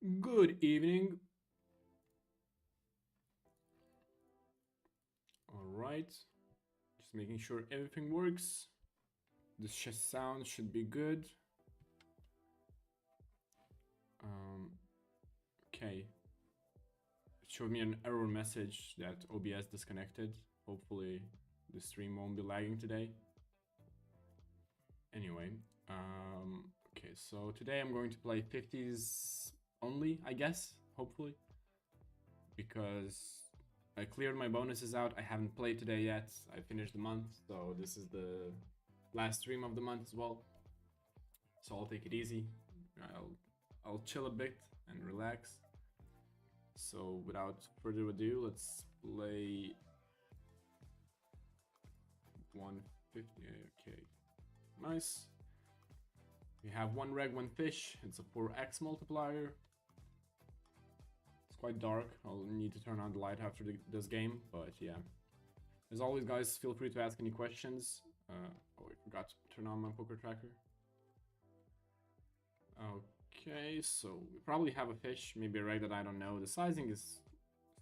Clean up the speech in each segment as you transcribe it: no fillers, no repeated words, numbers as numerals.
Good evening. All right, just making sure everything works. The sound should be good. Okay. It showed me an error message that OBS disconnected. Hopefully the stream won't be lagging today. Anyway, okay, so today I'm going to play 50s only, I guess, hopefully. Because I cleared my bonuses out. I haven't played today yet. I finished the month, so this is the last stream of the month as well. So I'll take it easy. I'll chill a bit and relax. So without further ado, let's play 150. Okay, nice. We have one reg, one fish. It's a 4x multiplier. It's quite dark. I'll need to turn on the light after this game, but yeah. As always, guys, feel free to ask any questions. Oh, I forgot to turn on my poker tracker. Okay, so we probably have a fish, maybe a reg that I don't know. The sizing is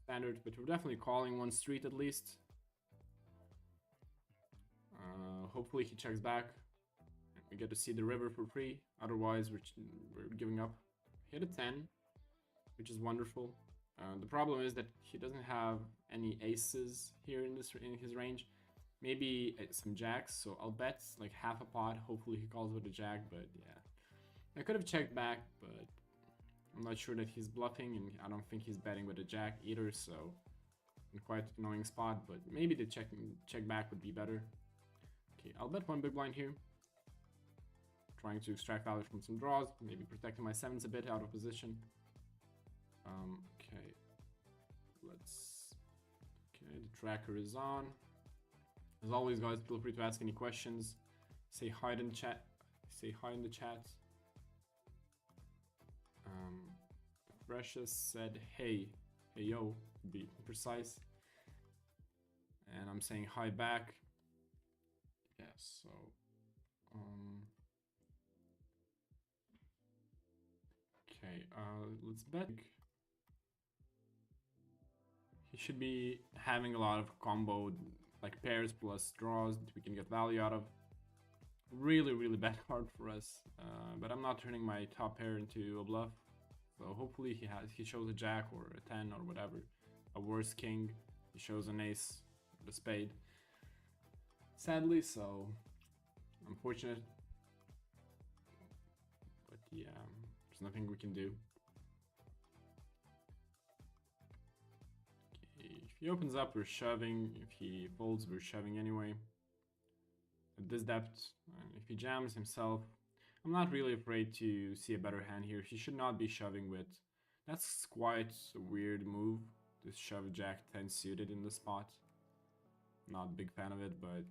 standard, but we're definitely calling one street at least. Hopefully he checks back. We get to see the river for free. Otherwise, we're giving up. Hit a 10, which is wonderful. The problem is that he doesn't have any aces here in his range. Maybe some jacks, so I'll bet like half a pot. Hopefully he calls with a jack, but yeah. I could have checked back, but I'm not sure that he's bluffing, and I don't think he's betting with a jack either, so in quite annoying spot, but maybe the check back would be better. Okay, I'll bet one big blind here. Trying to extract value from some draws, maybe protecting my sevens a bit out of position. Okay, okay, the tracker is on. As always, guys, feel free to ask any questions. Say hi in the chat. Say hi in the chat. Precious said, hey yo, to be precise. And I'm saying hi back. Yeah, so okay, let's bet. He should be having a lot of combo, like pairs plus draws that we can get value out of. Really bad card for us, but I'm not turning my top pair into a bluff. So hopefully he shows a jack or a 10 or whatever. A worse king. He shows an ace, the spade. Sadly, so unfortunate. But yeah, there's nothing we can do. Okay, if he opens up, we're shoving. If he folds, we're shoving anyway. At this depth, and if he jams himself, I'm not really afraid to see a better hand here. He should not be shoving with. That's quite a weird move to shove jack 10 suited in the spot. Not a big fan of it, but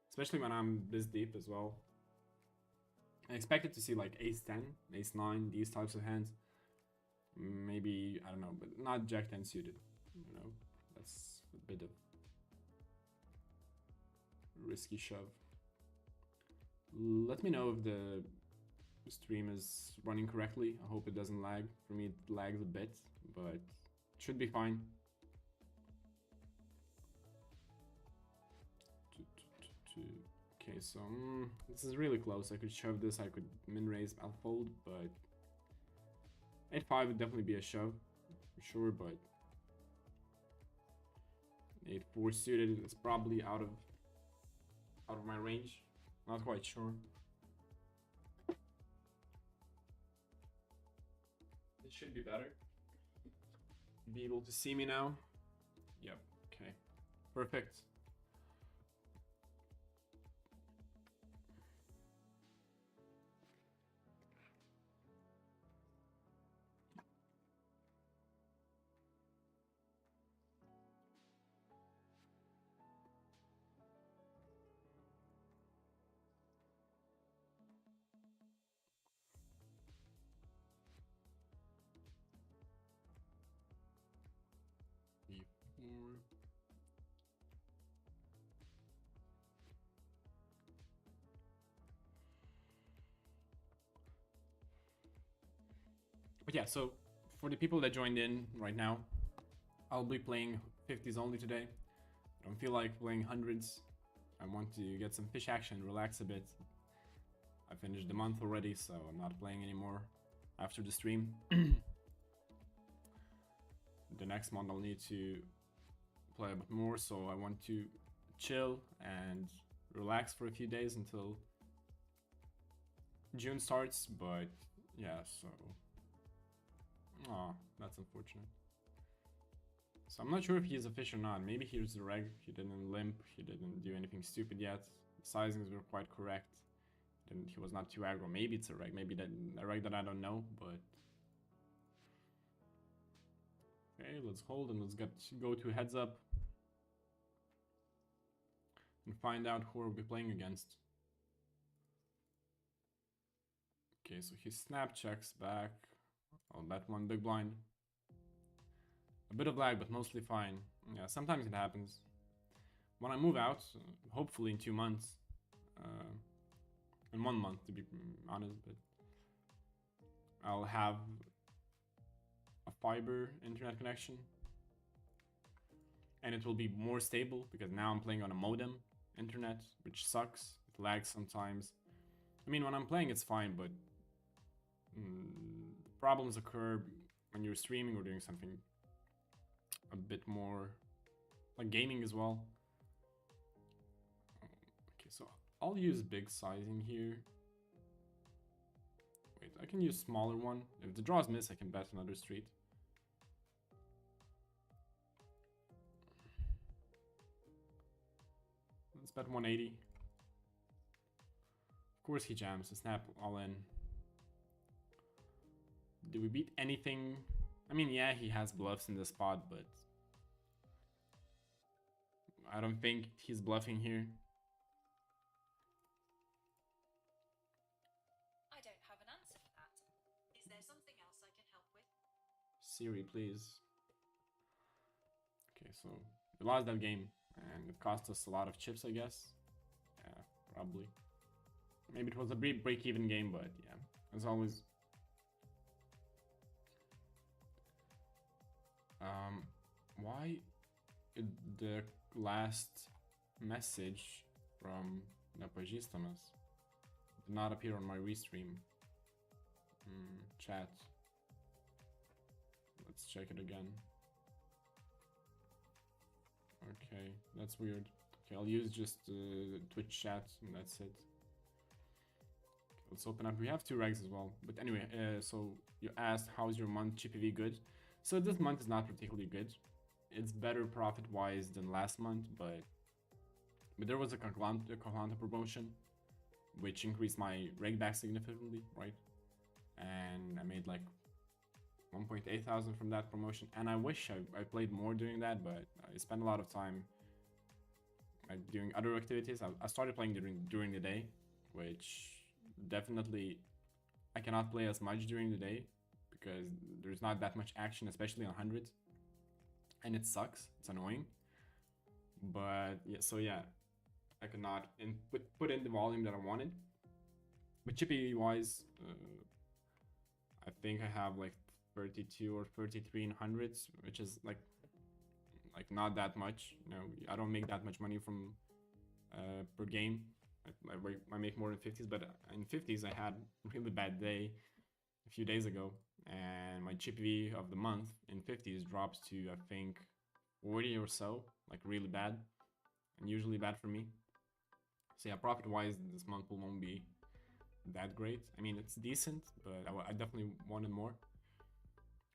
especially when I'm this deep as well. I expected to see like ace 10, ace 9, these types of hands. Maybe, I don't know, but not jack 10 suited. You know, that's a bit of risky shove. Let me know if the stream is running correctly. I hope it doesn't lag. For me, it lags a bit, but it should be fine. Okay, so this is really close. I could shove this, I could min raise, I'll fold, but 8-5 would definitely be a shove, for sure, but 8-4 suited is probably out of my range. Not quite sure. It should be better. Be able to see me now. Yep, okay. Perfect. B4. But yeah, so for the people that joined in right now, I'll be playing 50s only today. I don't feel like playing hundreds. I want to get some fish action, relax a bit. I finished the month already, so I'm not playing anymore after the stream. The next month I'll need to play a bit more, so I want to chill and relax for a few days until June starts. But yeah, so that's unfortunate. So I'm not sure if he's a fish or not. Maybe he's a reg. He didn't limp. He didn't do anything stupid yet. The sizings were quite correct. He was not too aggro. Maybe it's a reg. Maybe a reg that I don't know. But okay, let's hold and let's go to heads up and find out who we'll be playing against. Okay, so he snap checks back. I'll bet one big blind. A bit of lag, but mostly fine. Yeah, sometimes it happens. When I move out, hopefully in 2 months, in 1 month to be honest, but I'll have a fiber internet connection, and it will be more stable because now I'm playing on a modem internet, which sucks. It lags sometimes. I mean, when I'm playing, it's fine, but problems occur when you're streaming or doing something a bit more like gaming as well. Okay, so I'll use big sizing here. Wait, I can use smaller one. If the draws miss, I can bet another street. Let's bet 180. Of course he jams, so snap all in. Do we beat anything? I mean, yeah, he has bluffs in the spot, but I don't think he's bluffing here. I don't have an answer for that. Is there something else I can help with? Siri, please. Okay, so we lost that game, and it cost us a lot of chips, I guess. Yeah, probably. Maybe it was a break-even game, but yeah, as always. Why the last message from Napajistamas did not appear on my restream chat? Let's check it again. Okay, that's weird. Okay, I'll use just Twitch chat and that's it. Okay, let's open up. We have 2 regs as well. But anyway, so you asked how's your month GPV good? So this month is not particularly good. It's better profit-wise than last month, but there was a Conclanta promotion, which increased my reg back significantly, right? And I made like 1.8 thousand from that promotion, and I wish I played more doing that, but I spent a lot of time like doing other activities. I started playing during the day, which definitely I cannot play as much during the day because there's not that much action, especially on hundreds, and it sucks. It's annoying. But yeah, so yeah, I could not put in the volume that I wanted. But chippy wise, I think I have like 32 or 33 in hundreds, which is like not that much. You know, I don't make that much money from per game. I make more in 50s, but in 50s I had a really bad day a few days ago, and my chippy of the month in 50s drops to I think 40 or so, like really bad, and usually bad for me. So yeah, profit wise this month won't be that great. I mean, it's decent, but I definitely wanted more.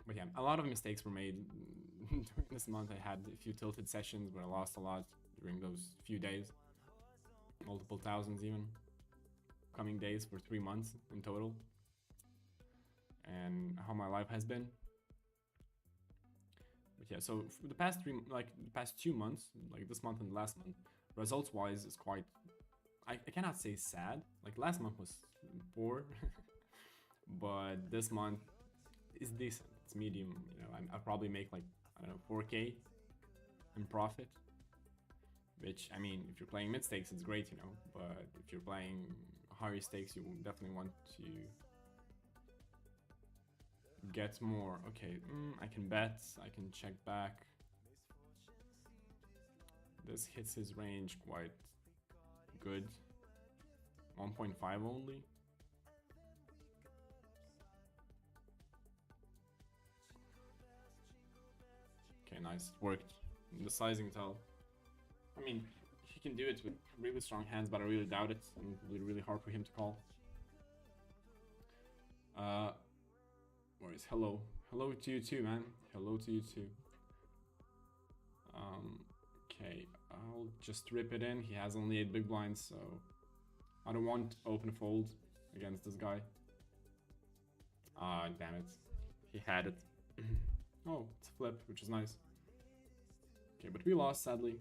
But yeah, a lot of mistakes were made during this month. I had a few tilted sessions where I lost a lot during those few days, multiple thousands even, coming days for 3 months in total, and how my life has been. But yeah, so for the past 2 months, like this month and last month, results wise is quite, I cannot say sad. Like last month was poor, but this month is decent. It's medium. You know, I'll probably make like, I don't know, 4K in profit. Which, I mean, if you're playing mid stakes, it's great, you know. But if you're playing higher stakes, you definitely want to get more. Okay, I can bet, I can check back. This hits his range quite good. 1.5 only. Okay, nice. It worked. The sizing tell. I mean, he can do it with really strong hands, but I really doubt it. And it'll be really hard for him to call. Where is hello? Hello to you too, man. Hello to you too. Okay, I'll just rip it in. He has only 8 big blinds, so I don't want open fold against this guy. Ah, damn it. He had it. Oh, it's a flip, which is nice. Okay, but we lost, sadly.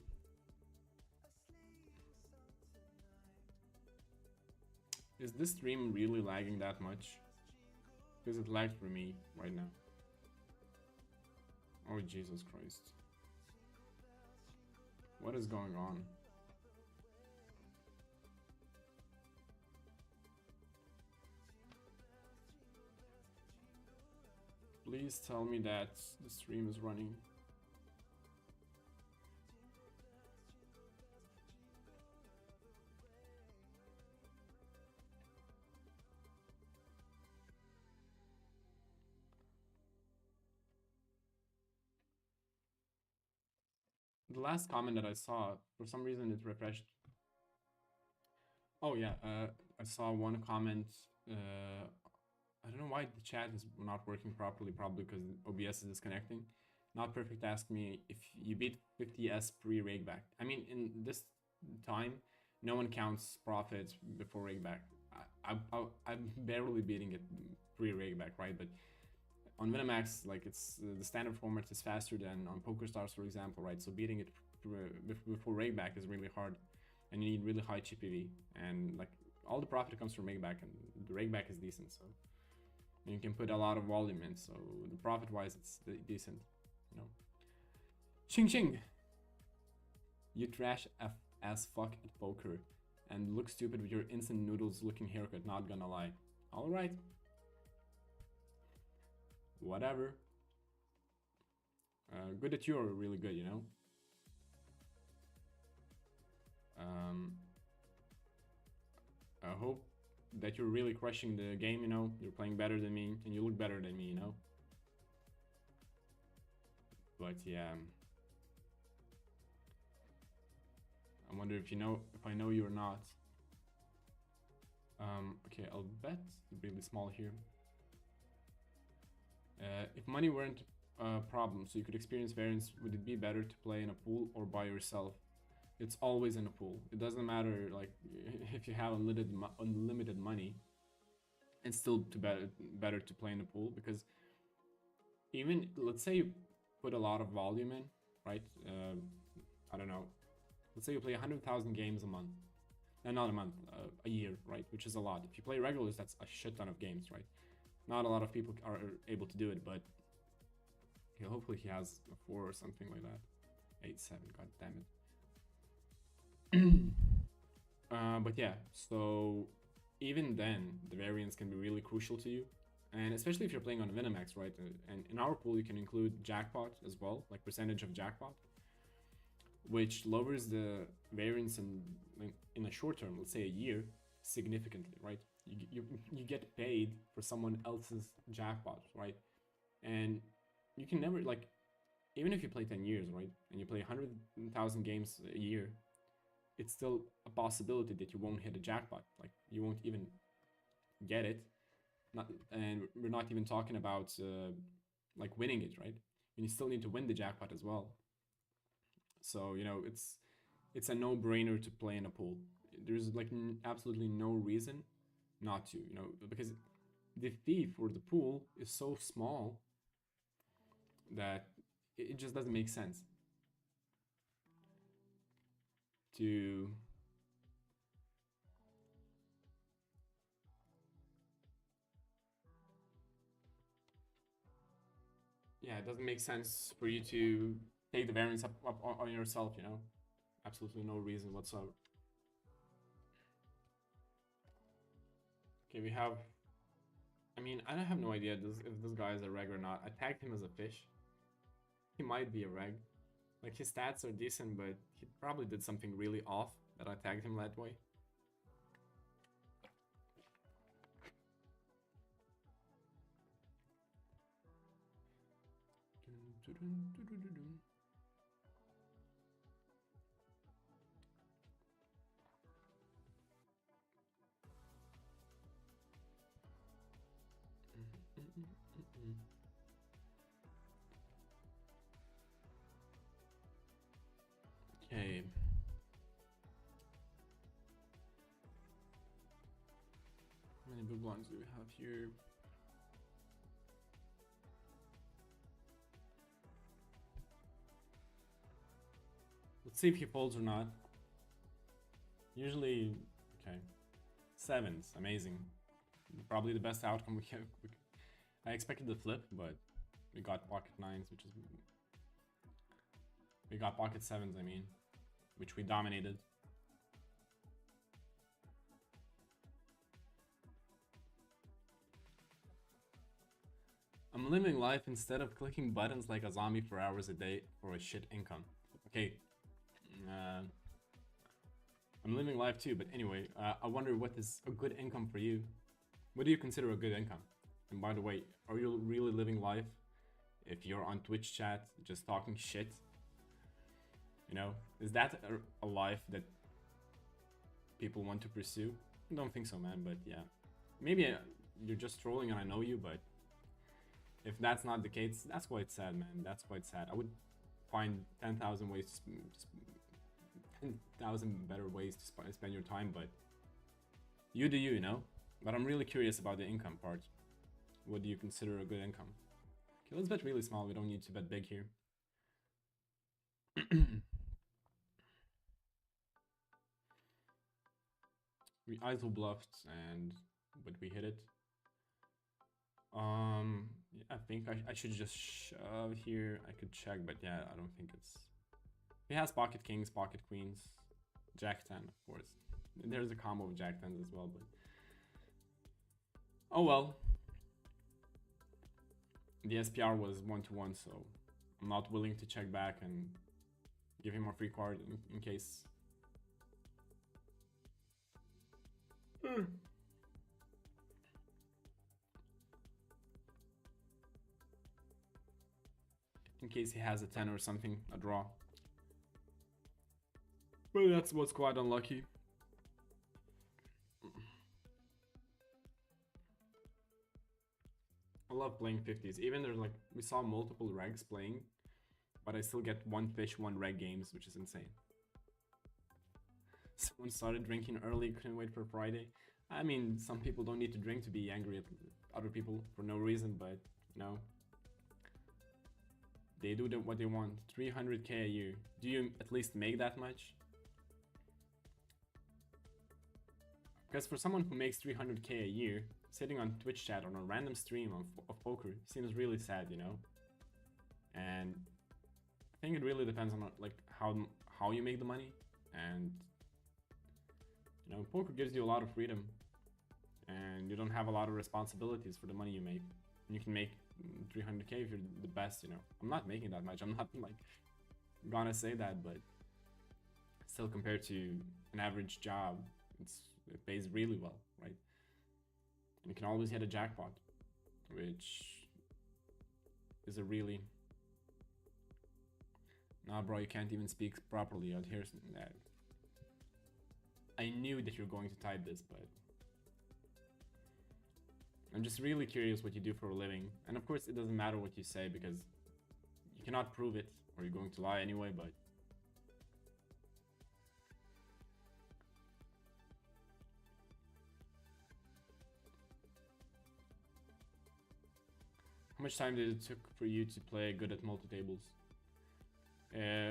Is this stream really lagging that much? Because it lagged for me right now. Oh, Jesus Christ. What is going on? Please tell me that the stream is running. The last comment that I saw, for some reason it refreshed. Oh yeah, I saw one comment. I don't know why the chat is not working properly, probably because OBS is disconnecting. Not Perfect asked me if you beat 50s pre-rake back. I mean, in this time, no one counts profits before rake back. I'm barely beating it pre-rake back, right? But on Winamax, like it's the standard format is faster than on PokerStars, for example, right? So beating it before rake back is really hard, and you need really high GPV, and like all the profit comes from rake back, and the rake back is decent, so you can put a lot of volume in, so the profit wise it's decent, you know. Ching ching. You trash as fuck at poker and look stupid with your instant noodles looking haircut, not gonna lie. Alright. Whatever. Good that you're really good, you know. I hope that you're really crushing the game, you know. You're playing better than me and you look better than me, you know. But yeah, I wonder if you know, if I know you or not. Okay, I'll bet really small here. If money weren't a problem, so you could experience variance, would it be better to play in a pool or by yourself? It's always in a pool. It doesn't matter like if you have unlimited money. It's still better to play in a pool, because even let's say you put a lot of volume in, right? I don't know. Let's say you play 100,000 games a month. Not a month, a year, right? Which is a lot. If you play regulars, that's a shit ton of games, right? Not a lot of people are able to do it, but hopefully he has a 4 or something like that. 8-7, god damn it. But yeah, so even then, the variance can be really crucial to you. And especially if you're playing on Winamax, right? And in our pool, you can include jackpot as well, like percentage of jackpot, which lowers the variance in a short term, let's say a year, significantly, right? You get paid for someone else's jackpot, right? And you can never, like, even if you play 10 years, right, and you play 100,000 games a year, it's still a possibility that you won't hit a jackpot. Like, you won't even get it. And we're not even talking about like winning it, right? And you still need to win the jackpot as well. So, you know, it's a no-brainer to play in a pool. There's like absolutely no reason not to, you know, because the fee for the pool is so small that it just doesn't make sense to yeah, it doesn't make sense for you to take the variance up on yourself, you know. Absolutely no reason whatsoever. Okay, we have I mean, I don't have no idea if this guy is a reg or not. I tagged him as a fish. He might be a reg. Like, his stats are decent, but he probably did something really off that I tagged him that way. Okay. How many big blinds do we have here? Let's see if he folds or not. Usually, okay. Sevens, amazing. Probably the best outcome we can. I expected the flip, but we got pocket nines, which is. We got pocket sevens, I mean, which we dominated. I'm living life instead of clicking buttons like a zombie for hours a day for a shit income. Okay. I'm living life too, but anyway, I wonder what is a good income for you. What do you consider a good income? And by the way, are you really living life if you're on Twitch chat just talking shit? You know, is that a life that people want to pursue? I don't think so, man, but yeah. Maybe you're just trolling and I know you, but if that's not the case, that's quite sad, man. That's quite sad. I would find 10,000 ways to 10,000 better ways to spend your time, but you do you know? But I'm really curious about the income part. What do you consider a good income? Okay, let's bet really small. We don't need to bet big here. We ISO bluffed but we hit it. Yeah, I think I should just shove here. I could check, but yeah, I don't think it's. He has pocket kings, pocket queens, jack 10, of course. There's a combo of jack 10s as well, but oh well. The SPR was 1-1, so I'm not willing to check back and give him a free card in case. In case he has a 10 or something, a draw. But that's what's quite unlucky. I love playing 50s. Even there's like, we saw multiple regs playing, but I still get one fish, one reg games, which is insane. Someone started drinking early, couldn't wait for Friday. I mean, some people don't need to drink to be angry at other people for no reason, but you know, they do what they want. 300k a year. Do you at least make that much? Because for someone who makes 300k a year, sitting on Twitch chat on a random stream of poker seems really sad, you know? And I think it really depends on like how you make the money, and you know, poker gives you a lot of freedom and you don't have a lot of responsibilities for the money you make. You can make 300k if you're the best, you know. I'm not making that much. I'm not like gonna say that, but still compared to an average job, it pays really well, right? And you can always hit a jackpot, which is a really... Nah, bro, you can't even speak properly out here. I knew that you're going to type this, but I'm just really curious what you do for a living. And of course, it doesn't matter what you say because you cannot prove it, or you're going to lie anyway, but how much time did it took for you to play good at multi-tables?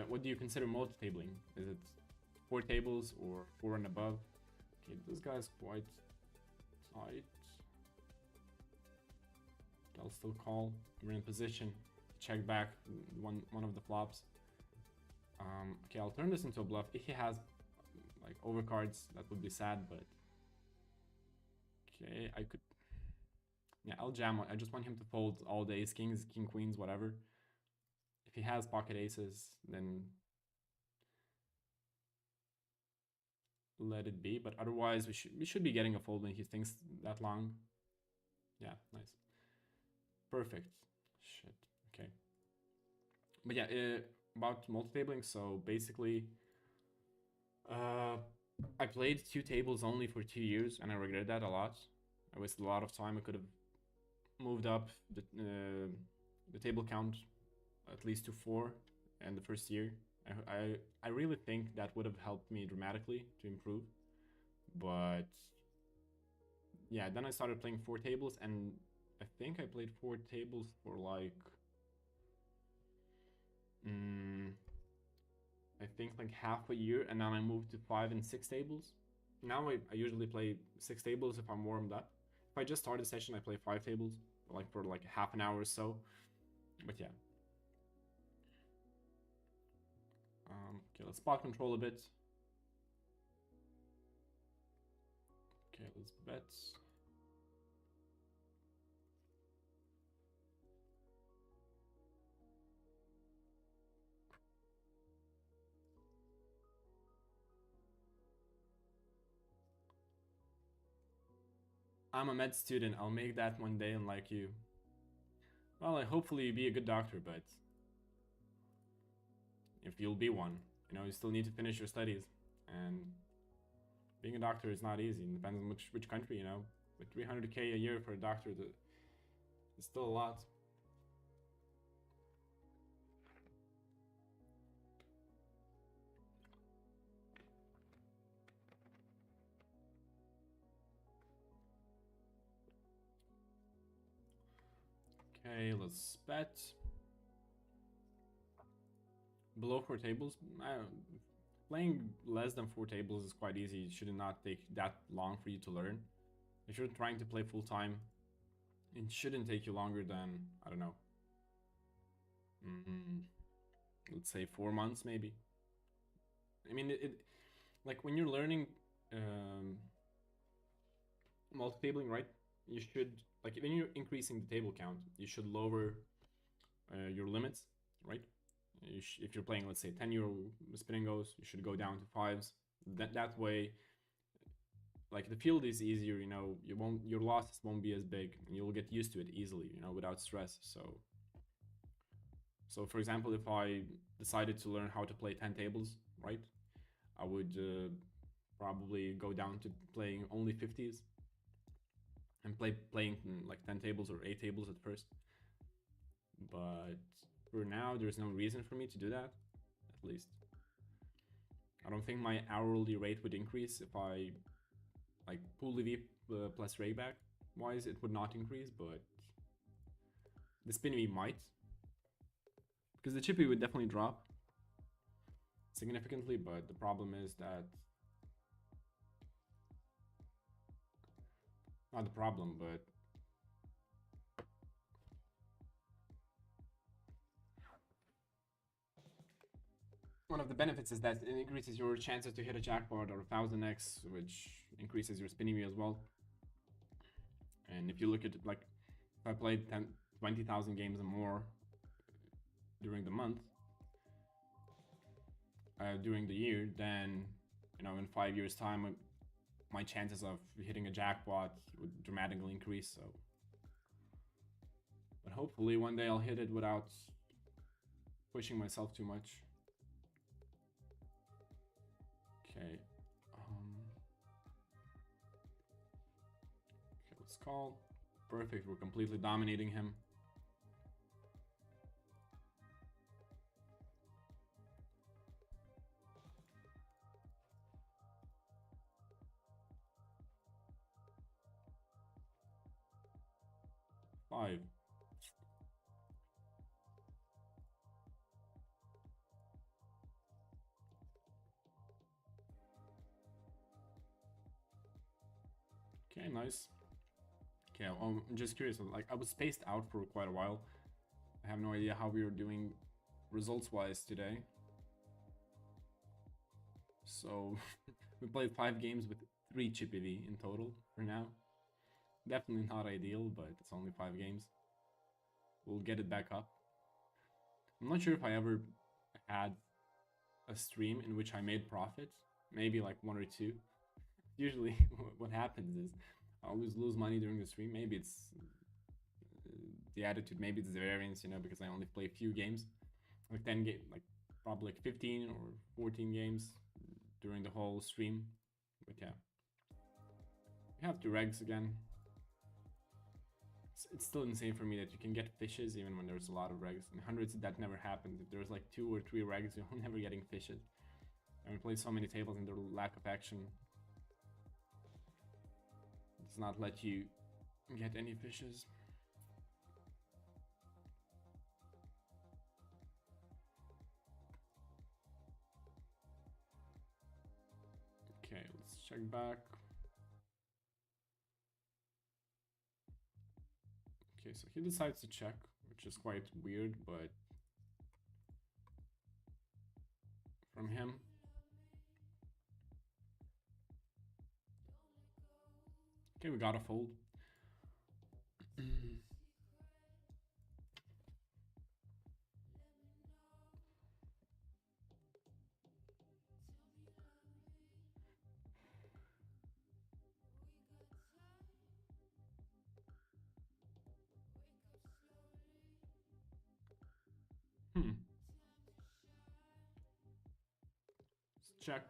What do you consider multi-tabling? Is it 4 tables or 4 and above? Okay, this guy's quite tight. I'll still call. We're in position. Check back one of the flops. Okay, I'll turn this into a bluff. If he has like overcards, that would be sad, but okay, I could Yeah, I'll jam. I just want him to fold all the ace kings, king queens, whatever. If he has pocket aces, then let it be. But otherwise, we should be getting a fold when he thinks that long. Yeah, nice. Perfect. Shit. Okay. But yeah, about multi-tabling. So basically, I played 2 tables only for 2 years, and I regret that a lot. I wasted a lot of time. I could have moved up the table count at least to 4 in the first year. I really think that would have helped me dramatically to improve. But yeah, then I started playing 4 tables, and I think I played 4 tables for like I think like half a year, and then I moved to 5 and 6 tables. Now I usually play 6 tables if I'm warmed up. If I just start a session, I play 5 tables, like for like half an hour or so. But yeah. Okay, let's spot control a bit. Okay, let's bet. I'm a med student. I'll make that one day, unlike you. Well, hopefully you be a good doctor, but if you'll be one, you still need to finish your studies, and being a doctor is not easy. It depends on which country, With 300K a year for a doctor, it's still a lot. Okay, let's bet. Below 4 tables, playing less than 4 tables is quite easy. It should not take that long for you to learn. If you're trying to play full time, it shouldn't take you longer than, I don't know, let's say 4 months maybe. I mean, like when you're learning multi-tabling, right? You should, like when you're increasing the table count, you should lower your limits, right? If you're playing, let's say, 10-euro spinning goes, you should go down to 5s. That way, like the field is easier, your losses won't be as big, and you'll get used to it easily, without stress. So for example, if I decided to learn how to play 10 tables, right, I would probably go down to playing only 50s and playing like 10 tables or 8 tables at first. But for now, there's no reason for me to do that, at least. I don't think my hourly rate would increase if I like pool EV plus rayback wise. It would not increase, but the spin EV might, because the chippy would definitely drop significantly. But the problem is that, not the problem, but one of the benefits is that it increases your chances to hit a jackpot or 1000x, which increases your spin EV as well. And if you look at it, like if I played 20,000 games or more during the month, during the year, then in 5 years' time, my chances of hitting a jackpot would dramatically increase. So, but hopefully one day I'll hit it without pushing myself too much. Okay. Okay, let's call. Perfect. We're completely dominating him. Five. Okay, nice. Okay, I'm just curious. Like, I was spaced out for quite a while. I have no idea how we were doing results-wise today. So we played 5 games with 3 chip EV in total for now. Definitely not ideal, but it's only 5 games. We'll get it back up. I'm not sure if I ever had a stream in which I made profit. Maybe like 1 or 2. Usually what happens is I always lose money during the stream. Maybe it's the attitude, maybe it's the variance, you know, because I only play a few games. Like 10 game, like probably like 15 or 14 games during the whole stream. But yeah. We have 2 regs again. It's still insane for me that you can get fishes even when there's a lot of regs. In hundreds, that never happens. If there's like 2 or 3 regs, you're never getting fishes. And we play so many tables and the lack of action does not let you get any fishes. Okay, let's check back. Okay, so he decides to check, which is quite weird, but from him. Okay, we got a fold. Let's check.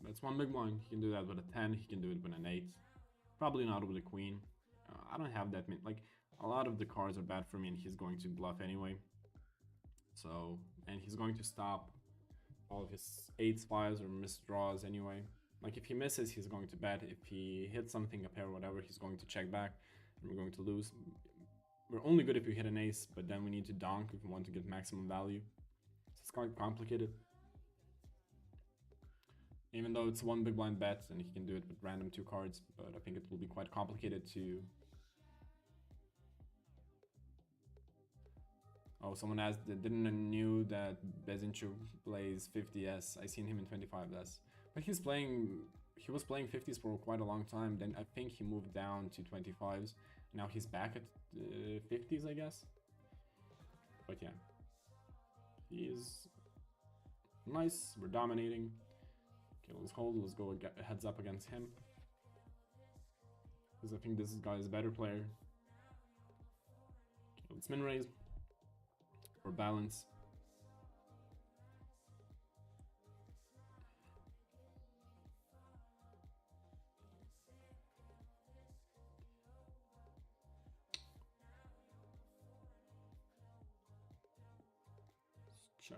That's 1 big blind. He can do that with a 10. He can do it with an 8. Probably not with a queen. I don't have that many. Like, a lot of the cards are bad for me, and he's going to bluff anyway. So, and he's going to stop all of his 8s, 5s, or misdraws anyway. Like, if he misses, he's going to bet. If he hits something, a pair, whatever, he's going to check back, and we're going to lose. We're only good if we hit an ace, but then we need to donk if we want to get maximum value. So it's quite complicated. Even though it's 1 big blind bet and he can do it with random 2 cards, but I think it will be quite complicated to... Oh, someone asked, didn't knew that Bezinchu plays 50s. I seen him in 25s. But he was playing 50s for quite a long time. Then I think he moved down to 25s. Now he's back at 50s, I guess. But yeah. He is nice. We're dominating. Okay, let's hold. Let's go heads up against him. Because I think this guy is a better player. Okay, let's min raise. For balance. Let's check.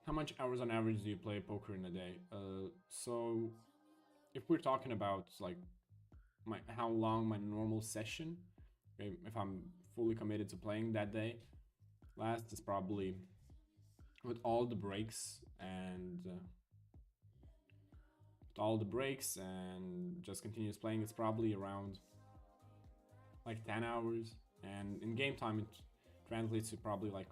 How much hours on average do you play poker in a day? So if we're talking about like how long my normal session, okay, if I'm fully committed to playing that day, lasts is probably with all the breaks and just continuous playing, it's probably around like 10 hours, and in game time it translates to probably like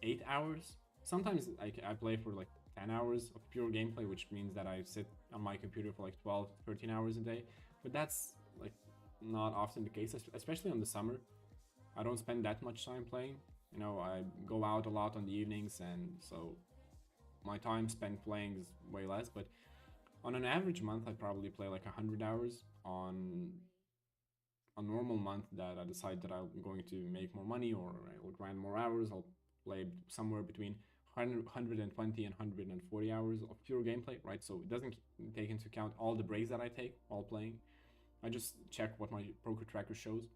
8 hours. Sometimes I play for like 10 hours of pure gameplay, which means that I sit on my computer for like 12 to 13 hours a day, but that's like not often the case, especially in the summer. I don't spend that much time playing, you know, I go out a lot on the evenings, and so my time spent playing is way less. But on an average month I probably play like 100 hours. On a normal month that I decide that I'm going to make more money or I will grind more hours, I'll play somewhere between 120 and 140 hours of pure gameplay, right? So it doesn't take into account all the breaks that I take while playing. I just check what my poker tracker shows.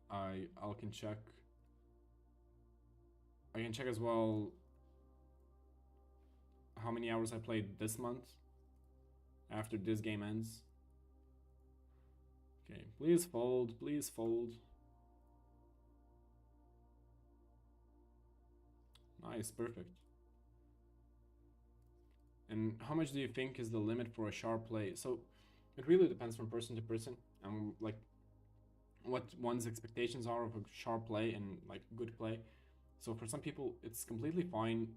I can check as well how many hours I played this month after this game ends. Okay, please fold, please fold. Nice, perfect. And how much do you think is the limit for a sharp play? So it really depends from person to person, and like what one's expectations are of a sharp play and like good play. So for some people, it's completely fine.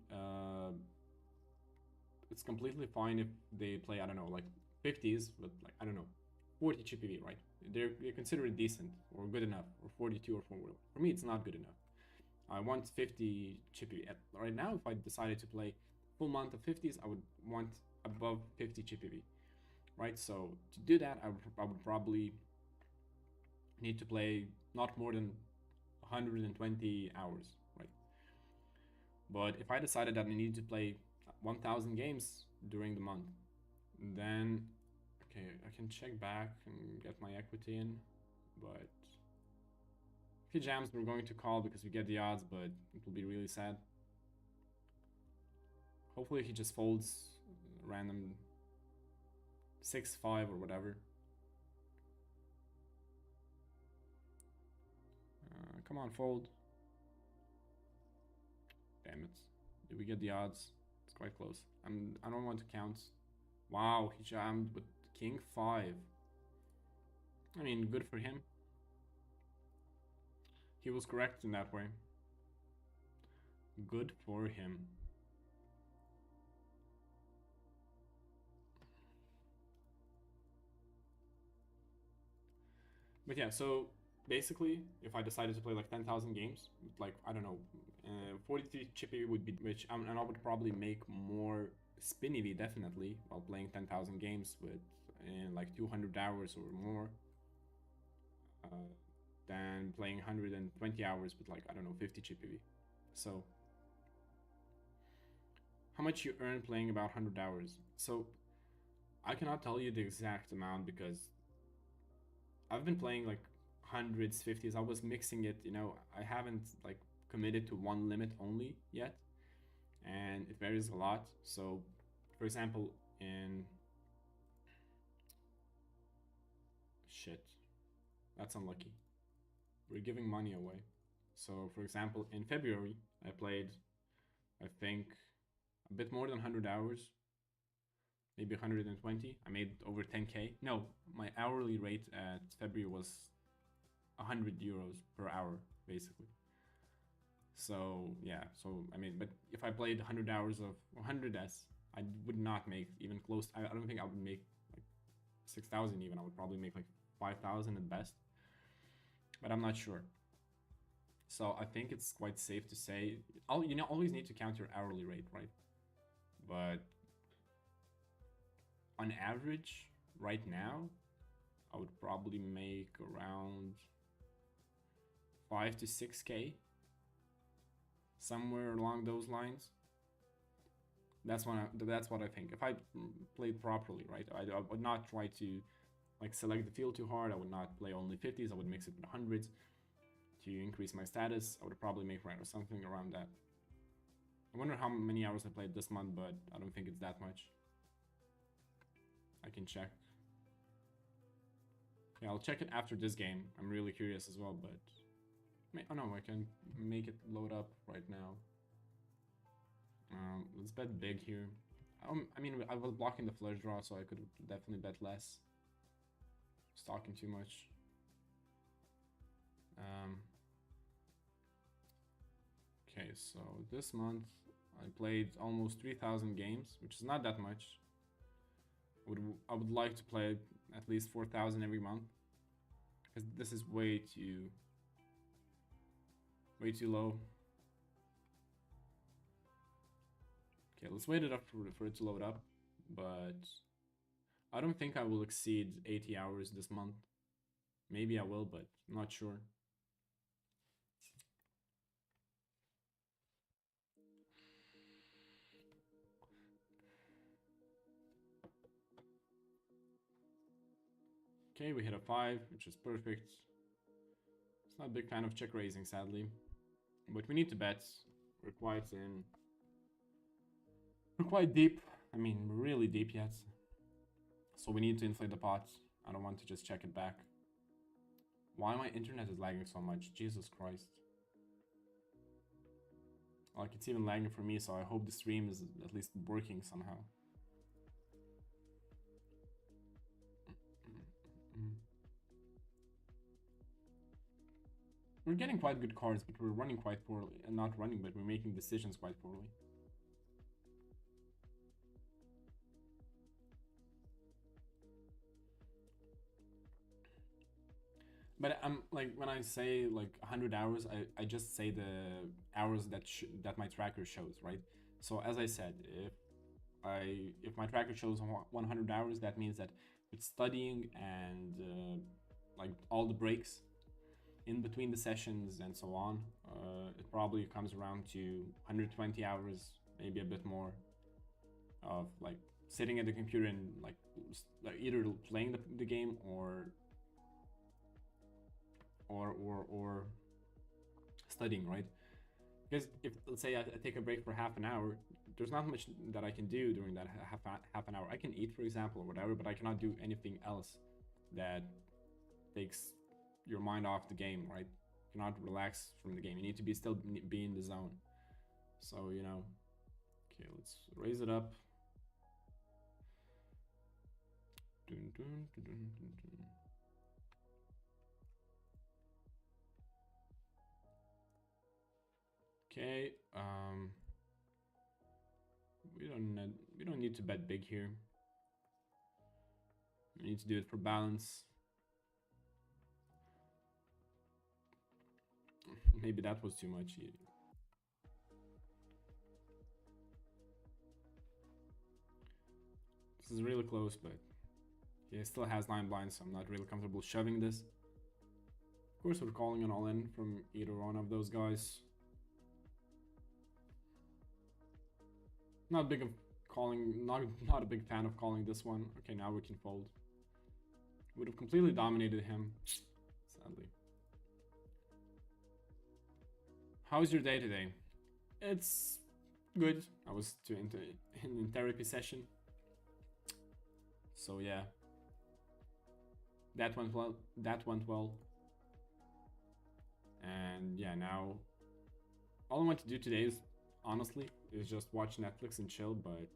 It's completely fine if they play, I don't know, like 50s, but like I don't know, 40 chippy V, right? They consider it decent or good enough, or 42 or 40. For me, it's not good enough. I want 50 chippy. Right now, if I decided to play full month of 50s, I would want above 50 chippy V, right? So to do that, I would probably need to play not more than 120 hours, right? But if I decided that I needed to play 1,000 games during the month, then okay, I can check back and get my equity in, but if he jams, we're going to call because we get the odds, but it will be really sad. Hopefully he just folds random 6-5 or whatever. Come on, fold. Damn it. Did we get the odds? It's quite close. I don't want to count. Wow, he jammed with king 5. I mean, good for him. He was correct in that way. Good for him. But yeah, so basically, if I decided to play like 10,000 games, like I don't know, 43 chippy would be, which and I would probably make more spinny V definitely while playing 10,000 games with like 200 hours or more, than playing 120 hours with like I don't know 50 chippy V. So how much you earn playing about 100 hours? So I cannot tell you the exact amount because I've been playing like hundreds, 50s. I was mixing it, I haven't like committed to one limit only yet, and it varies a lot. So, for example, in shit, that's unlucky. We're giving money away. So, for example, in February, I played, I think, a bit more than 100 hours, maybe 120. I made over 10k. No, my hourly rate at February was 100 euros per hour, basically. So yeah, so I mean, but if I played 100 hours of 100s, I would not make even close. I don't think I would make like 6,000 even. I would probably make like 5,000 at best, but I'm not sure. So I think it's quite safe to say, always need to count your hourly rate, right? But on average, right now, I would probably make around 5 to 6k, somewhere along those lines. That's what I think. If I played properly, right, I would not try to like select the field too hard. I would not play only 50s. I would mix it with 100s to increase my status. I would probably make right or something around that. I wonder how many hours I played this month, but I don't think it's that much. I can check. Yeah, I'll check it after this game. I'm really curious as well, but oh no, I can make it load up right now. Let's bet big here. I mean, I was blocking the flush draw, so I could definitely bet less. Stalking too much. Okay, so this month I played almost 3,000 games, which is not that much. I would like to play at least 4,000 every month, because this is way too low. Okay, let's wait it up for it to load up, but I don't think I will exceed 80 hours this month. Maybe I will, but I'm not sure. Okay, we hit a 5, which is perfect. It's not a big fan of check raising, sadly. But we need to bet. We're quite deep. I mean, really deep yet. So we need to inflate the pot. I don't want to just check it back. Why my internet is lagging so much? Jesus Christ. Like, it's even lagging for me, so I hope the stream is at least working somehow. we're getting quite good cards, but we're running quite poorly. And not running, but we're making decisions quite poorly. But I'm like, when I say like 100 hours, I just say the hours that my tracker shows, right? So as I said, if my tracker shows 100 hours, that means that with studying and like all the breaks in between the sessions and so on, it probably comes around to 120 hours, maybe a bit more, of like sitting at the computer and like either playing the game or studying, right? Because if, let's say, I take a break for half an hour, there's not much that I can do during that half an hour. I can eat, for example, or whatever, but I cannot do anything else that takes your mind off the game, right? You cannot relax from the game. You need to still be in the zone. So, you know, okay, let's raise it up. Dun, dun, dun, dun, dun, dun. Okay, we don't need to bet big here. We need to do it for balance. Maybe that was too much. This is really close, but he still has 9 blinds, so I'm not really comfortable shoving this. Of course, we're calling an all-in from either one of those guys. Not big of calling, not a big fan of calling this one. Okay, now we can fold. Would have completely dominated him, sadly. How's your day today? It's good. I was in therapy session. So yeah. That went well. And yeah, now all I want to do today is, honestly, is just watch Netflix and chill, but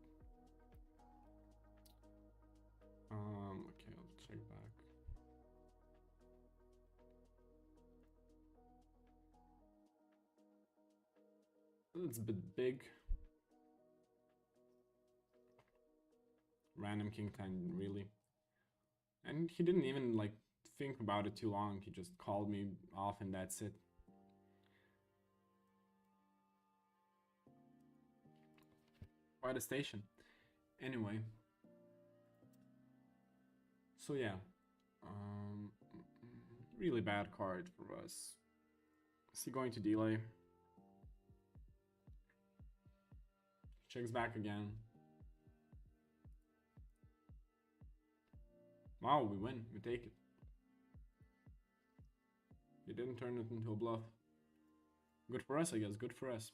okay, I'll check back. It's a bit big. Random king 10, really. And he didn't even like think about it too long. He just called me off and that's it. Quite a station. Anyway. So yeah. Really bad card for us. Is he going to delay? Checks back again. Wow, we win. We take it. He didn't turn it into a bluff. Good for us, I guess. Good for us.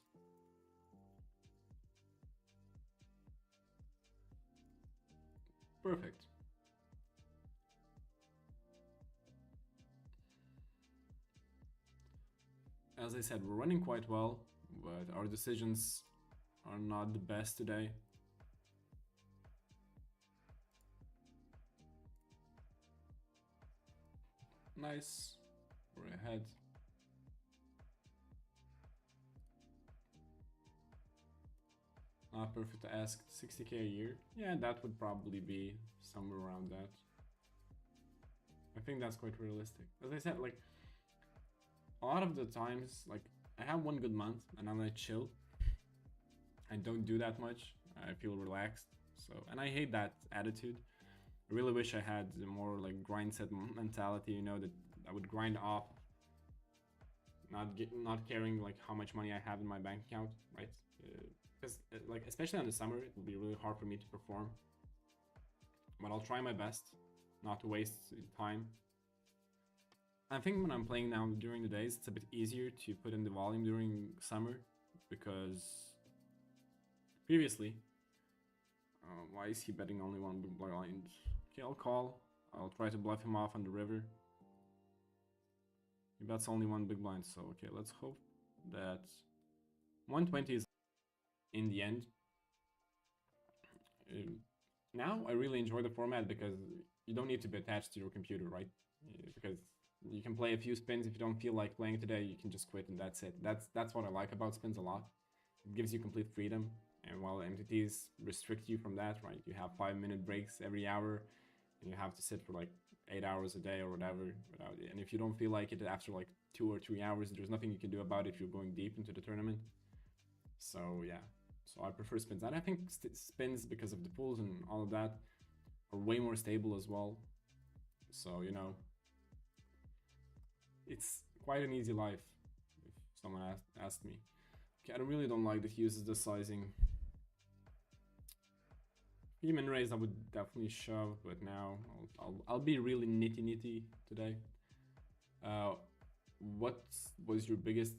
Perfect. As I said, we're running quite well, but our decisions are not the best today. Nice. We're ahead. Not perfect to ask 60k a year. Yeah, that would probably be somewhere around that. I think that's quite realistic. As I said, like, a lot of the times, like, I have one good month and then I chill. I don't do that much. I feel relaxed. So, and I hate that attitude. I really wish I had a more like grind set mentality, you know, that I would grind off, not caring like how much money I have in my bank account, right? Because like, especially in the summer, it will be really hard for me to perform. But I'll try my best not to waste time. I think when I'm playing now during the days, it's a bit easier to put in the volume during summer, because previously, why is he betting only one big blind? Okay, I'll call. I'll try to bluff him off on the river. He bets only one big blind, so okay, let's hope that 120 is in the end. Now I really enjoy the format because you don't need to be attached to your computer, right? Because You can play a few spins. If you don't feel like playing today, you can just quit and that's it. That's what I like about spins a lot. It gives you complete freedom. And while MTTs restrict you from that, right? You have 5-minute breaks every hour, and you have to sit for like 8 hours a day or whatever. And if you don't feel like it after like 2 or 3 hours, there's nothing you can do about it if you're going deep into the tournament. So yeah, so I prefer spins. And I think spins, because of the pools and all of that, are way more stable as well. So, you know, it's quite an easy life, if someone asked me. Okay, I really don't like that he uses the sizing. Human race I would definitely shove, but now I'll be really nitty today. What was your biggest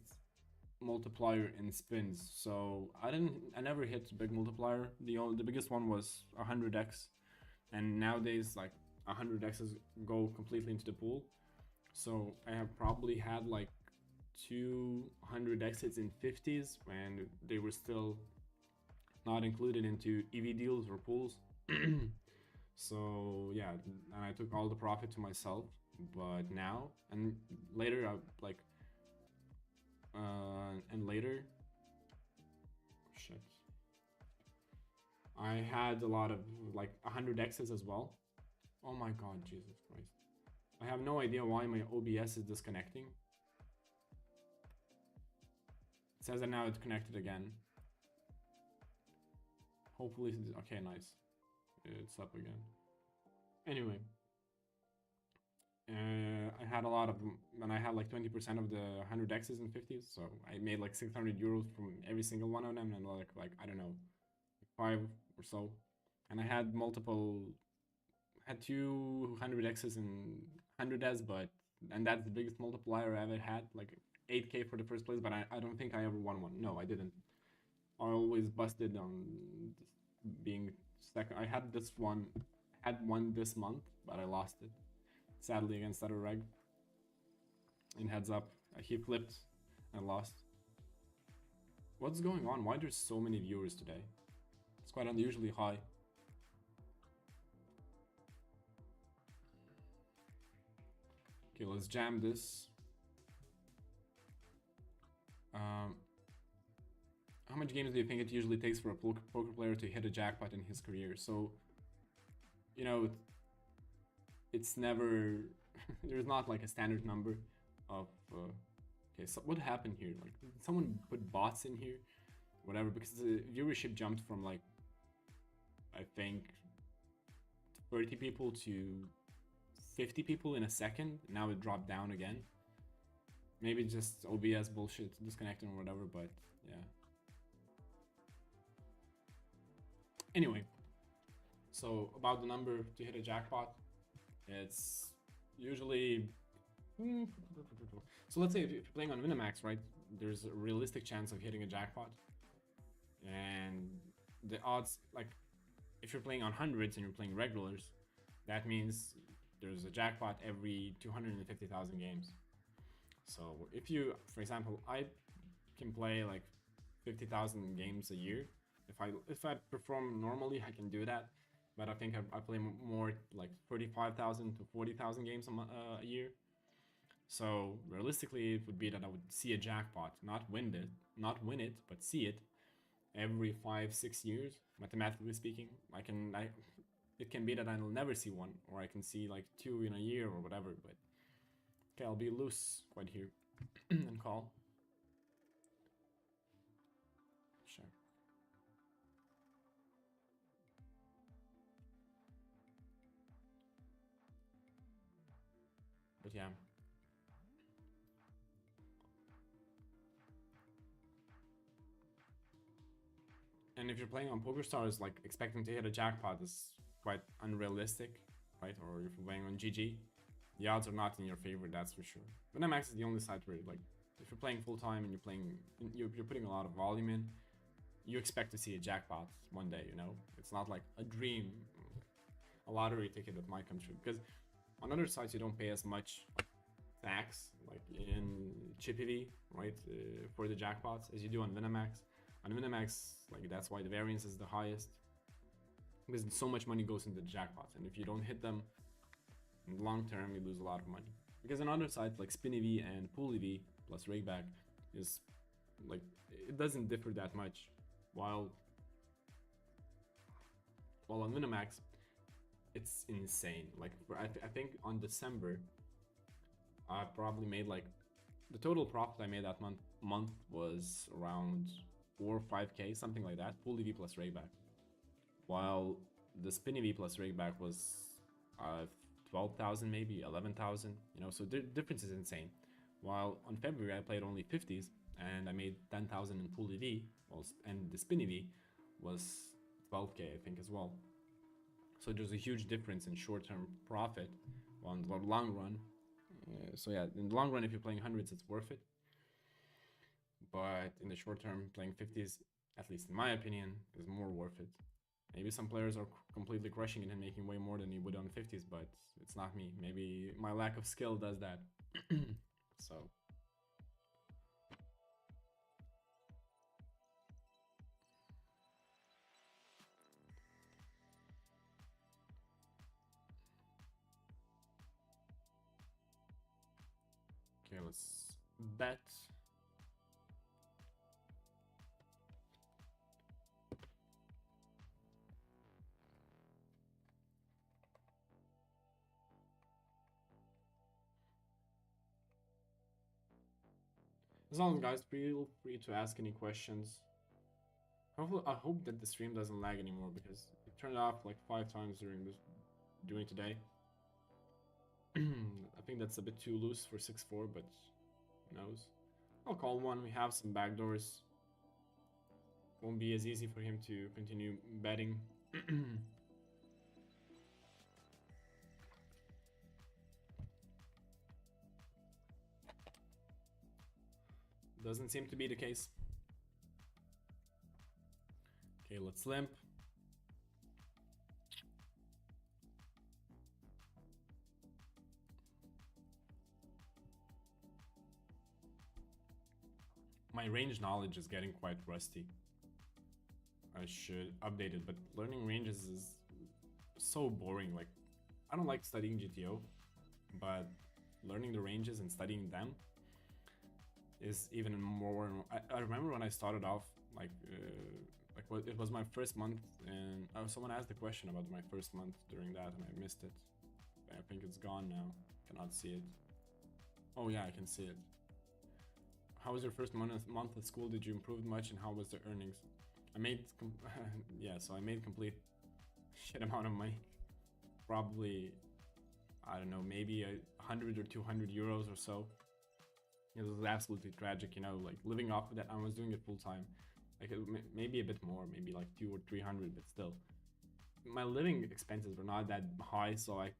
multiplier in spins? So I never hit big multiplier. The biggest one was 100x, and nowadays like 100x's go completely into the pool. So I have probably had like 200 exits in 50s when they were still not included into EV deals or pools. So yeah, and I took all the profit to myself. But now and later, and later, shit, I had a lot of like 100 X's as well. Oh my god, Jesus Christ! I have no idea why my OBS is disconnecting. It says that now it's connected again. Hopefully, okay, nice. It's up again. Anyway, I had a lot of them, and I had like 20% of the 100 X's and 50s, so I made like 600 euros from every single one of them, and like I don't know, 5 or so. And I had had 200 X's and 100s, and that's the biggest multiplier I ever had, like 8k for the first place, but I don't think I ever won one. No, I didn't. I always busted on being second. I had one this month, but I lost it, sadly, against other reg. In heads up, he flipped and lost. What's going on? Why there's so many viewers today? It's quite unusually high. Okay, let's jam this. How much games do you think it usually takes for a poker player to hit a jackpot in his career? So, you know, it's never there's not like a standard number of okay, so what happened here? Like, did someone put bots in here, whatever, because the viewership jumped from like I think 30 people to 50 people in a second. Now it dropped down again. Maybe just OBS bullshit disconnecting or whatever, but yeah. Anyway, so about the number to hit a jackpot, it's usually so let's say if you're playing on Winamax, right, there's a realistic chance of hitting a jackpot, and the odds, like if you're playing on hundreds and you're playing regulars, that means there's a jackpot every 250,000 games. So if you, for example, I can play like 50,000 games a year. If I perform normally, I can do that. But I think I play more like 35,000 to 40,000 games a year. So realistically, it would be that I would see a jackpot, not win it, but see it every 5-6 years. Mathematically speaking, it can be that I'll never see one, or I can see like 2 in a year or whatever. But okay, I'll be loose quite here and call. Sure. But yeah. And if you're playing on PokerStars, like expecting to hit a jackpot is quite unrealistic, right? Or if you're playing on GG, the odds are not in your favor, that's for sure. Winamax is the only site where, like, if you're playing full time and you're putting a lot of volume in, you expect to see a jackpot one day. You know, it's not like a dream, a lottery ticket that might come true. Because on other sites you don't pay as much tax, like in Chippy, right, for the jackpots as you do on Winamax. On Winamax, like that's why the variance is the highest, because so much money goes into the jackpots, and if you don't hit them in the long term, you lose a lot of money. Because on other sites like SpinEV and PoolEV plus Rakeback is like, it doesn't differ that much. While on Winamax, it's insane. Like I think on December, I probably made like, the total profit I made that month was around 4 or 5k, something like that. PoolEV plus Rakeback. While the SpinEV plus Rakeback was 12,000, maybe 11,000. You know, so the difference is insane. While on February I played only 50s and I made 10,000 in PoolEV, and the SpinEV was 12k, I think, as well. So there's a huge difference in short-term profit on the long run. So yeah, in the long run, if you're playing hundreds, it's worth it. But in the short term, playing 50s, at least in my opinion, is more worth it. Maybe some players are completely crushing it and making way more than you would on 50s, but it's not me. Maybe my lack of skill does that. So. Okay, let's bet. As long as guys, feel free to ask any questions. Hopefully, I hope that the stream doesn't lag anymore, because it turned off like 5 times during today. I think that's a bit too loose for 6-4, but who knows. I'll call one. We have some backdoors. Won't be as easy for him to continue betting. Doesn't seem to be the case. Okay, let's limp. My range knowledge is getting quite rusty. I should update it, but learning ranges is so boring. Like, I don't like studying GTO, but learning the ranges and studying them is even more. I remember when I started off, like it was my first month, and someone asked the question about my first month during that, and I missed it. I think it's gone now. Cannot see it. Oh yeah, I can see it. How was your first month at school? Did you improve much, and how was the earnings? I made yeah, so I made complete shit amount of money. Probably, I don't know, maybe 100 or 200 euros or so. It was absolutely tragic, you know, like living off of that. I was doing it full time, like maybe a bit more, maybe like 200 or 300, but still, my living expenses were not that high, so I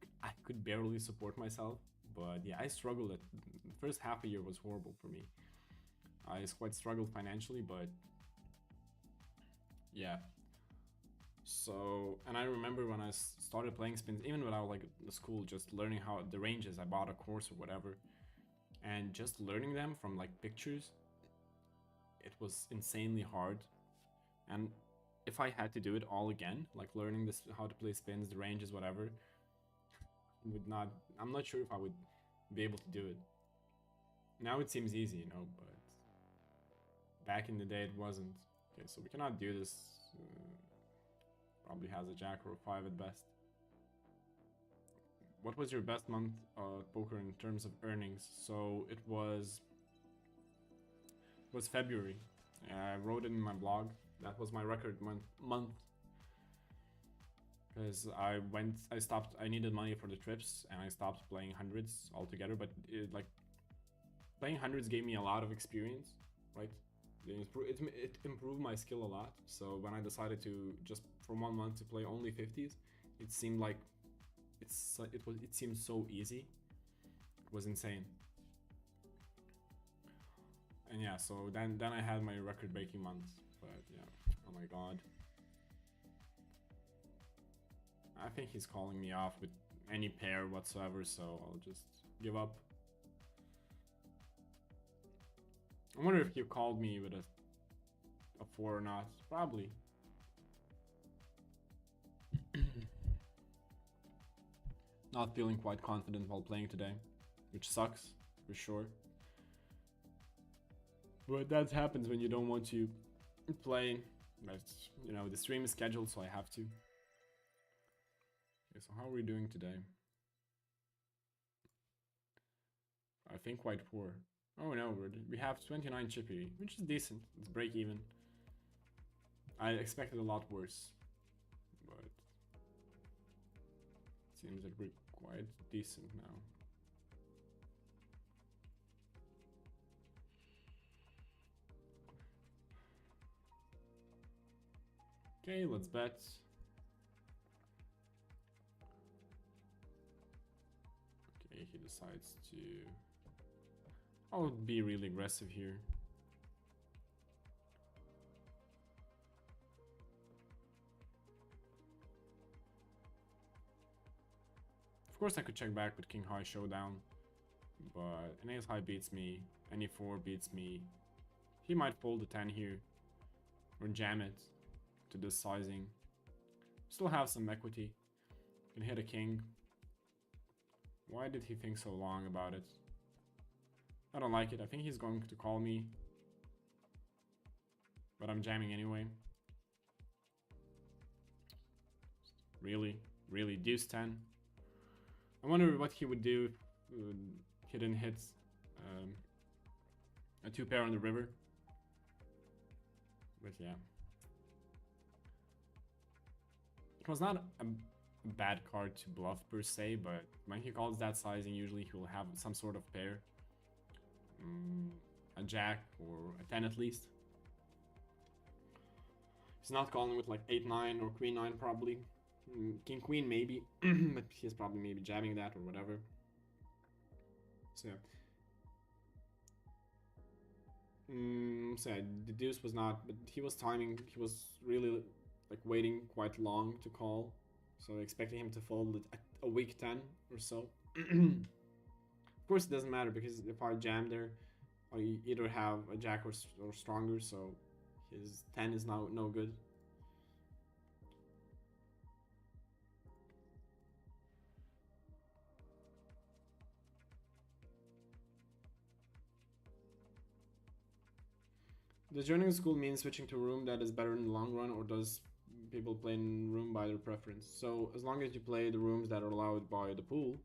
could barely support myself. But yeah, I struggled. The first half a year was horrible for me. I quite struggled financially, but yeah. So, and I remember when I started playing spins, even without like the school, just learning how the ranges. I bought a course or whatever, and just learning them from like pictures, it was insanely hard. And if I had to do it all again, like learning this, how to play spins, the ranges, whatever, would not, I'm not sure if I would be able to do it. Now it seems easy, you know, but back in the day it wasn't. Okay, so we cannot do this. Probably has a jack or a 5 at best. What was your best month poker in terms of earnings? So it was February. I wrote it in my blog. That was my record month. Because I needed money for the trips, and I stopped playing hundreds altogether. But like playing hundreds gave me a lot of experience, right? It improved my skill a lot. So when I decided to just for 1 month to play only 50s, it seemed like it seemed so easy. It was insane. And yeah, so then I had my record-breaking month. But yeah, oh my god. I think he's calling me off with any pair whatsoever, so I'll just give up. I wonder if he called me with a 4 or not. Probably. Not feeling quite confident while playing today. which sucks for sure. But that happens when you don't want to play. But you know, the stream is scheduled, so I have to. Okay, so how are we doing today? I think quite poor. Oh no, we have 29 chippy, which is decent. It's break even. I expected a lot worse, but it seems that we're quite decent now. Okay, let's bet. Okay, he decides to... I'll be really aggressive here. Of course I could check back with King High Showdown, but an Ace High beats me, an E4 beats me. He might fold the 10 here, or jam it to this sizing. Still have some equity. Can hit a king. Why did he think so long about it? I don't like it. I think he's going to call me, but I'm jamming anyway. Really? Really? Deuce 10? I wonder what he would do if he didn't hit a 2-pair on the river. But yeah. It was not a bad card to bluff per se, but when he calls that sizing, usually he will have some sort of pair. A jack or a 10 at least. He's not calling with like 8-9 or queen-9 probably. King-queen maybe, but he's probably maybe jamming that or whatever. So yeah. So yeah, the deuce was not, but he was timing, he was really like waiting quite long to call. So expecting him to fold at a weak 10 or so. Of course it doesn't matter, because if I jam there, I either have a jack or stronger, so his 10 is now no good. Does joining a school mean switching to a room that is better in the long run, or does people play in room by their preference? So as long as you play the rooms that are allowed by the pool,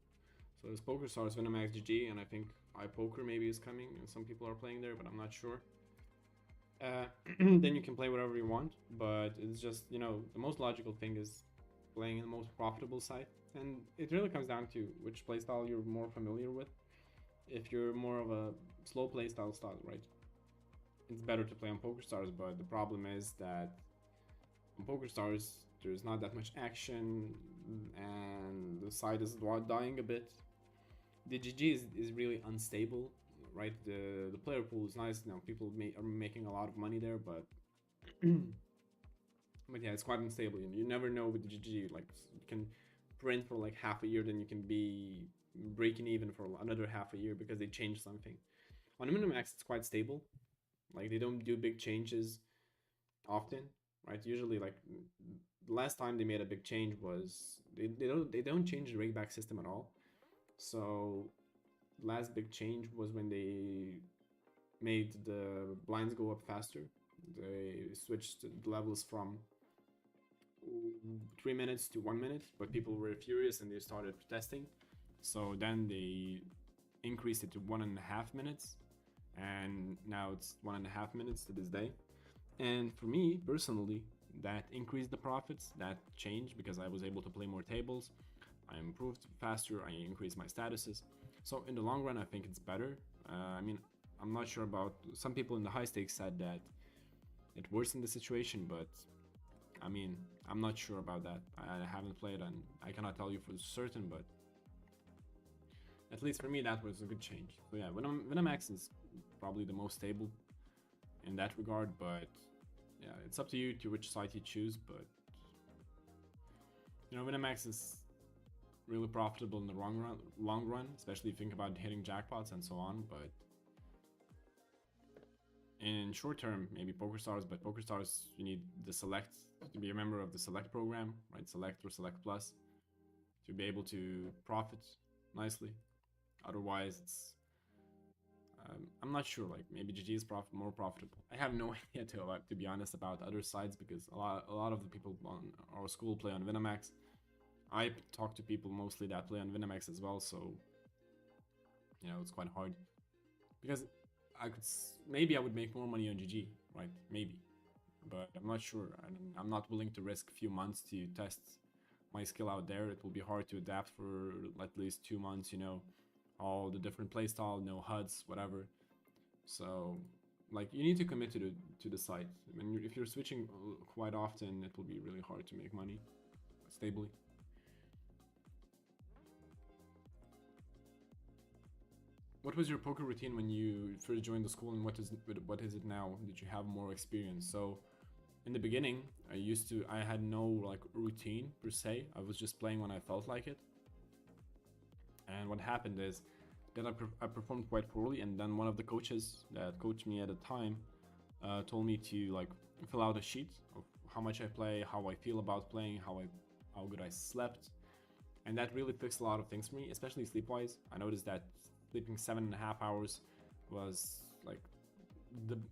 so there's PokerStars, Winamax GG, and I think iPoker maybe is coming, and some people are playing there, but I'm not sure. Then you can play whatever you want, but it's just, you know, the most logical thing is playing in the most profitable side, and it really comes down to which playstyle you're more familiar with. If you're more of a slow playstyle style, right, it's better to play on PokerStars, but the problem is that on PokerStars there's not that much action and the side is dying a bit. The GG is really unstable, right? The player pool is nice now, people are making a lot of money there, but but yeah, it's quite unstable. You never know with the GG, like you can print for like half a year, then you can be breaking even for another half a year because they changed something. On Winamax it's quite stable, like they don't do big changes often, right? Usually, like the last time they made a big change was they don't change the rig back system at all. So last big change was when they made the blinds go up faster. They switched the levels from 3 minutes to 1 minute, but people were furious and they started protesting. So then they increased it to 1.5 minutes, and now it's 1.5 minutes to this day. And for me personally, that increased the profits, that changed, because I was able to play more tables, I improved faster, I increased my statuses. So in the long run, I think it's better. I mean, I'm not sure about, some people in the high stakes said that it worsened the situation, but I mean, I'm not sure about that. I haven't played and I cannot tell you for certain, but at least for me, that was a good change. So yeah, Winamax is probably the most stable in that regard, but yeah, it's up to you to which side you choose. But you know, Winamax is really profitable in the long run, especially if you think about hitting jackpots and so on. But in short term, maybe PokerStars, but PokerStars, you need the Select to be a member of the Select program, right? Select or Select Plus, to be able to profit nicely. Otherwise, it's I'm not sure. Like maybe GG is more profitable. I have no idea to be honest about other sites because a lot of the people on our school play on Winamax. I talk to people mostly that play on Winamax as well, so it's quite hard because maybe I would make more money on GG, right? Maybe, but I'm not sure. I'm not willing to risk a few months to test my skill out there. It will be hard to adapt for at least 2 months, all the different playstyle, no HUDs, whatever. So, like, you need to commit to the site. If you're switching quite often, it will be really hard to make money stably. What was your poker routine when you first joined the school, and what is it now that you have more experience? So, in the beginning, I had no like routine per se. I was just playing when I felt like it. And what happened is that I performed quite poorly, and then one of the coaches that coached me at the time told me to like fill out a sheet of how much I play, how I feel about playing, how good I slept, and that really fixed a lot of things for me, especially sleep-wise. I noticed that sleeping 7.5 hours was like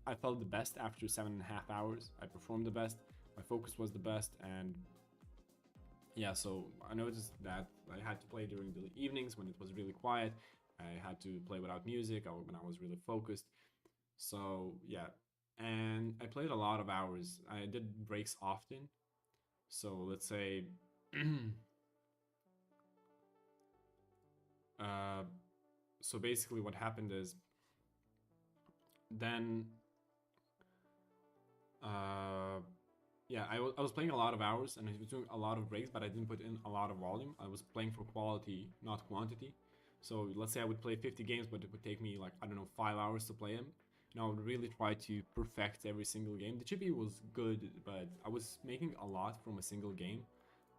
I felt the best after 7.5 hours. I performed the best, my focus was the best, and yeah, so I noticed that I had to play during the evenings when it was really quiet. I had to play without music when I was really focused. So yeah, and I played a lot of hours. I did breaks often. So let's say so basically what happened is then yeah, I was playing a lot of hours and I was doing a lot of breaks, but I didn't put in a lot of volume. I was playing for quality, not quantity. So let's say I would play 50 games, but it would take me like, I don't know, 5 hours to play them. And I would really try to perfect every single game. The chippy was good, but I was making a lot from a single game,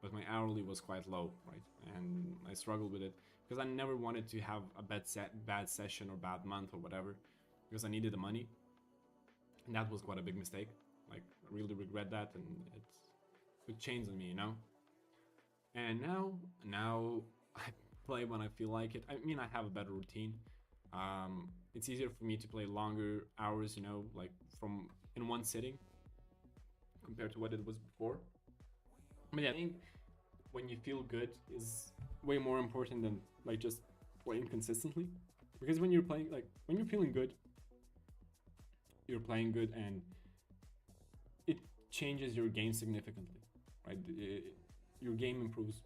but my hourly was quite low, right? And I struggled with it because I never wanted to have a bad session or bad month or whatever, because I needed the money. And that was quite a big mistake. Like, I really regret that, and it changed on me, And now I play when I feel like it. I mean, I have a better routine. It's easier for me to play longer hours, like from in one sitting compared to what it was before. But yeah, I think when you feel good is way more important than like just playing consistently. Because when you're playing, like when you're feeling good, you're playing good, and it changes your game significantly, right? Your game improves.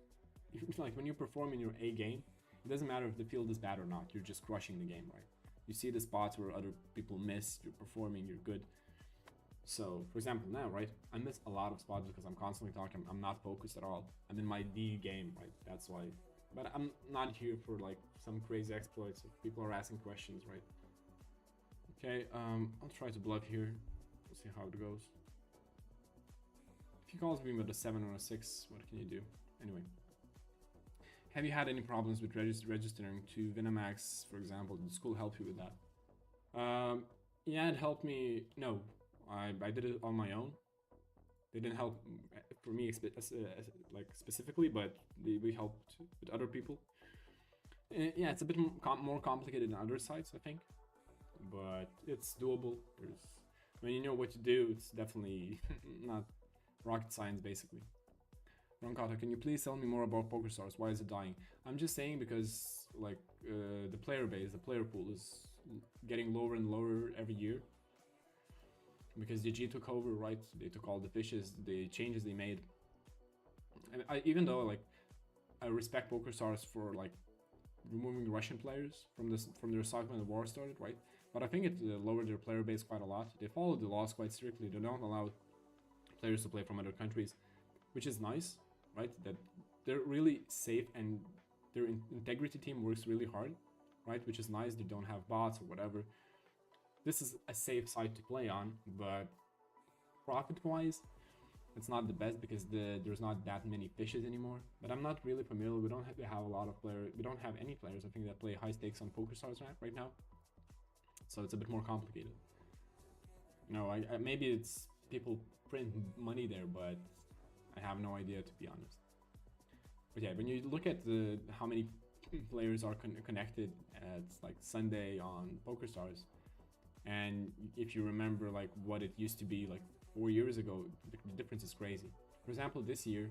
Like when you perform in your A game, it doesn't matter if the field is bad or not. You're just crushing the game, right? You see the spots where other people miss. You're performing. You're good. So, for example, now, right, I miss a lot of spots because I'm constantly talking. I'm not focused at all. I'm in my D game, right? That's why. But I'm not here for like some crazy exploits. If people are asking questions, right? Okay, I'll try to bluff here. We'll see how it goes. If he calls me with a 7 or a 6, what can you do? Anyway. Have you had any problems with registering to Winamax, for example? Did school help you with that? Yeah, it helped me. No, I did it on my own. They didn't help for me like specifically, but we helped with other people. Yeah, it's a bit more complicated than other sites, I think, but it's doable. When you know what to do, it's definitely not rocket science, basically. Ronkata, can you please tell me more about PokerStars? Why is it dying? I'm just saying because like the player base, the player pool is getting lower and lower every year. Because DG took over, right? They took all the fishes, the changes they made. And even though like I respect PokerStars for like removing Russian players from their site when the war started, right? But I think it lowered their player base quite a lot. They followed the laws quite strictly. They don't allow players to play from other countries, which is nice, right? That they're really safe and their integrity team works really hard, right? Which is nice. They don't have bots or whatever. This is a safe site to play on, but profit-wise, it's not the best because there's not that many fishes anymore. But I'm not really familiar. We don't have a lot of players. We don't have any players, I think, that play high stakes on PokerStars right now. So it's a bit more complicated. Maybe it's people print money there, but I have no idea, to be honest. But yeah, when you look at how many players are connected at like Sunday on PokerStars, and if you remember like what it used to be like 4 years ago, the difference is crazy. For example, this year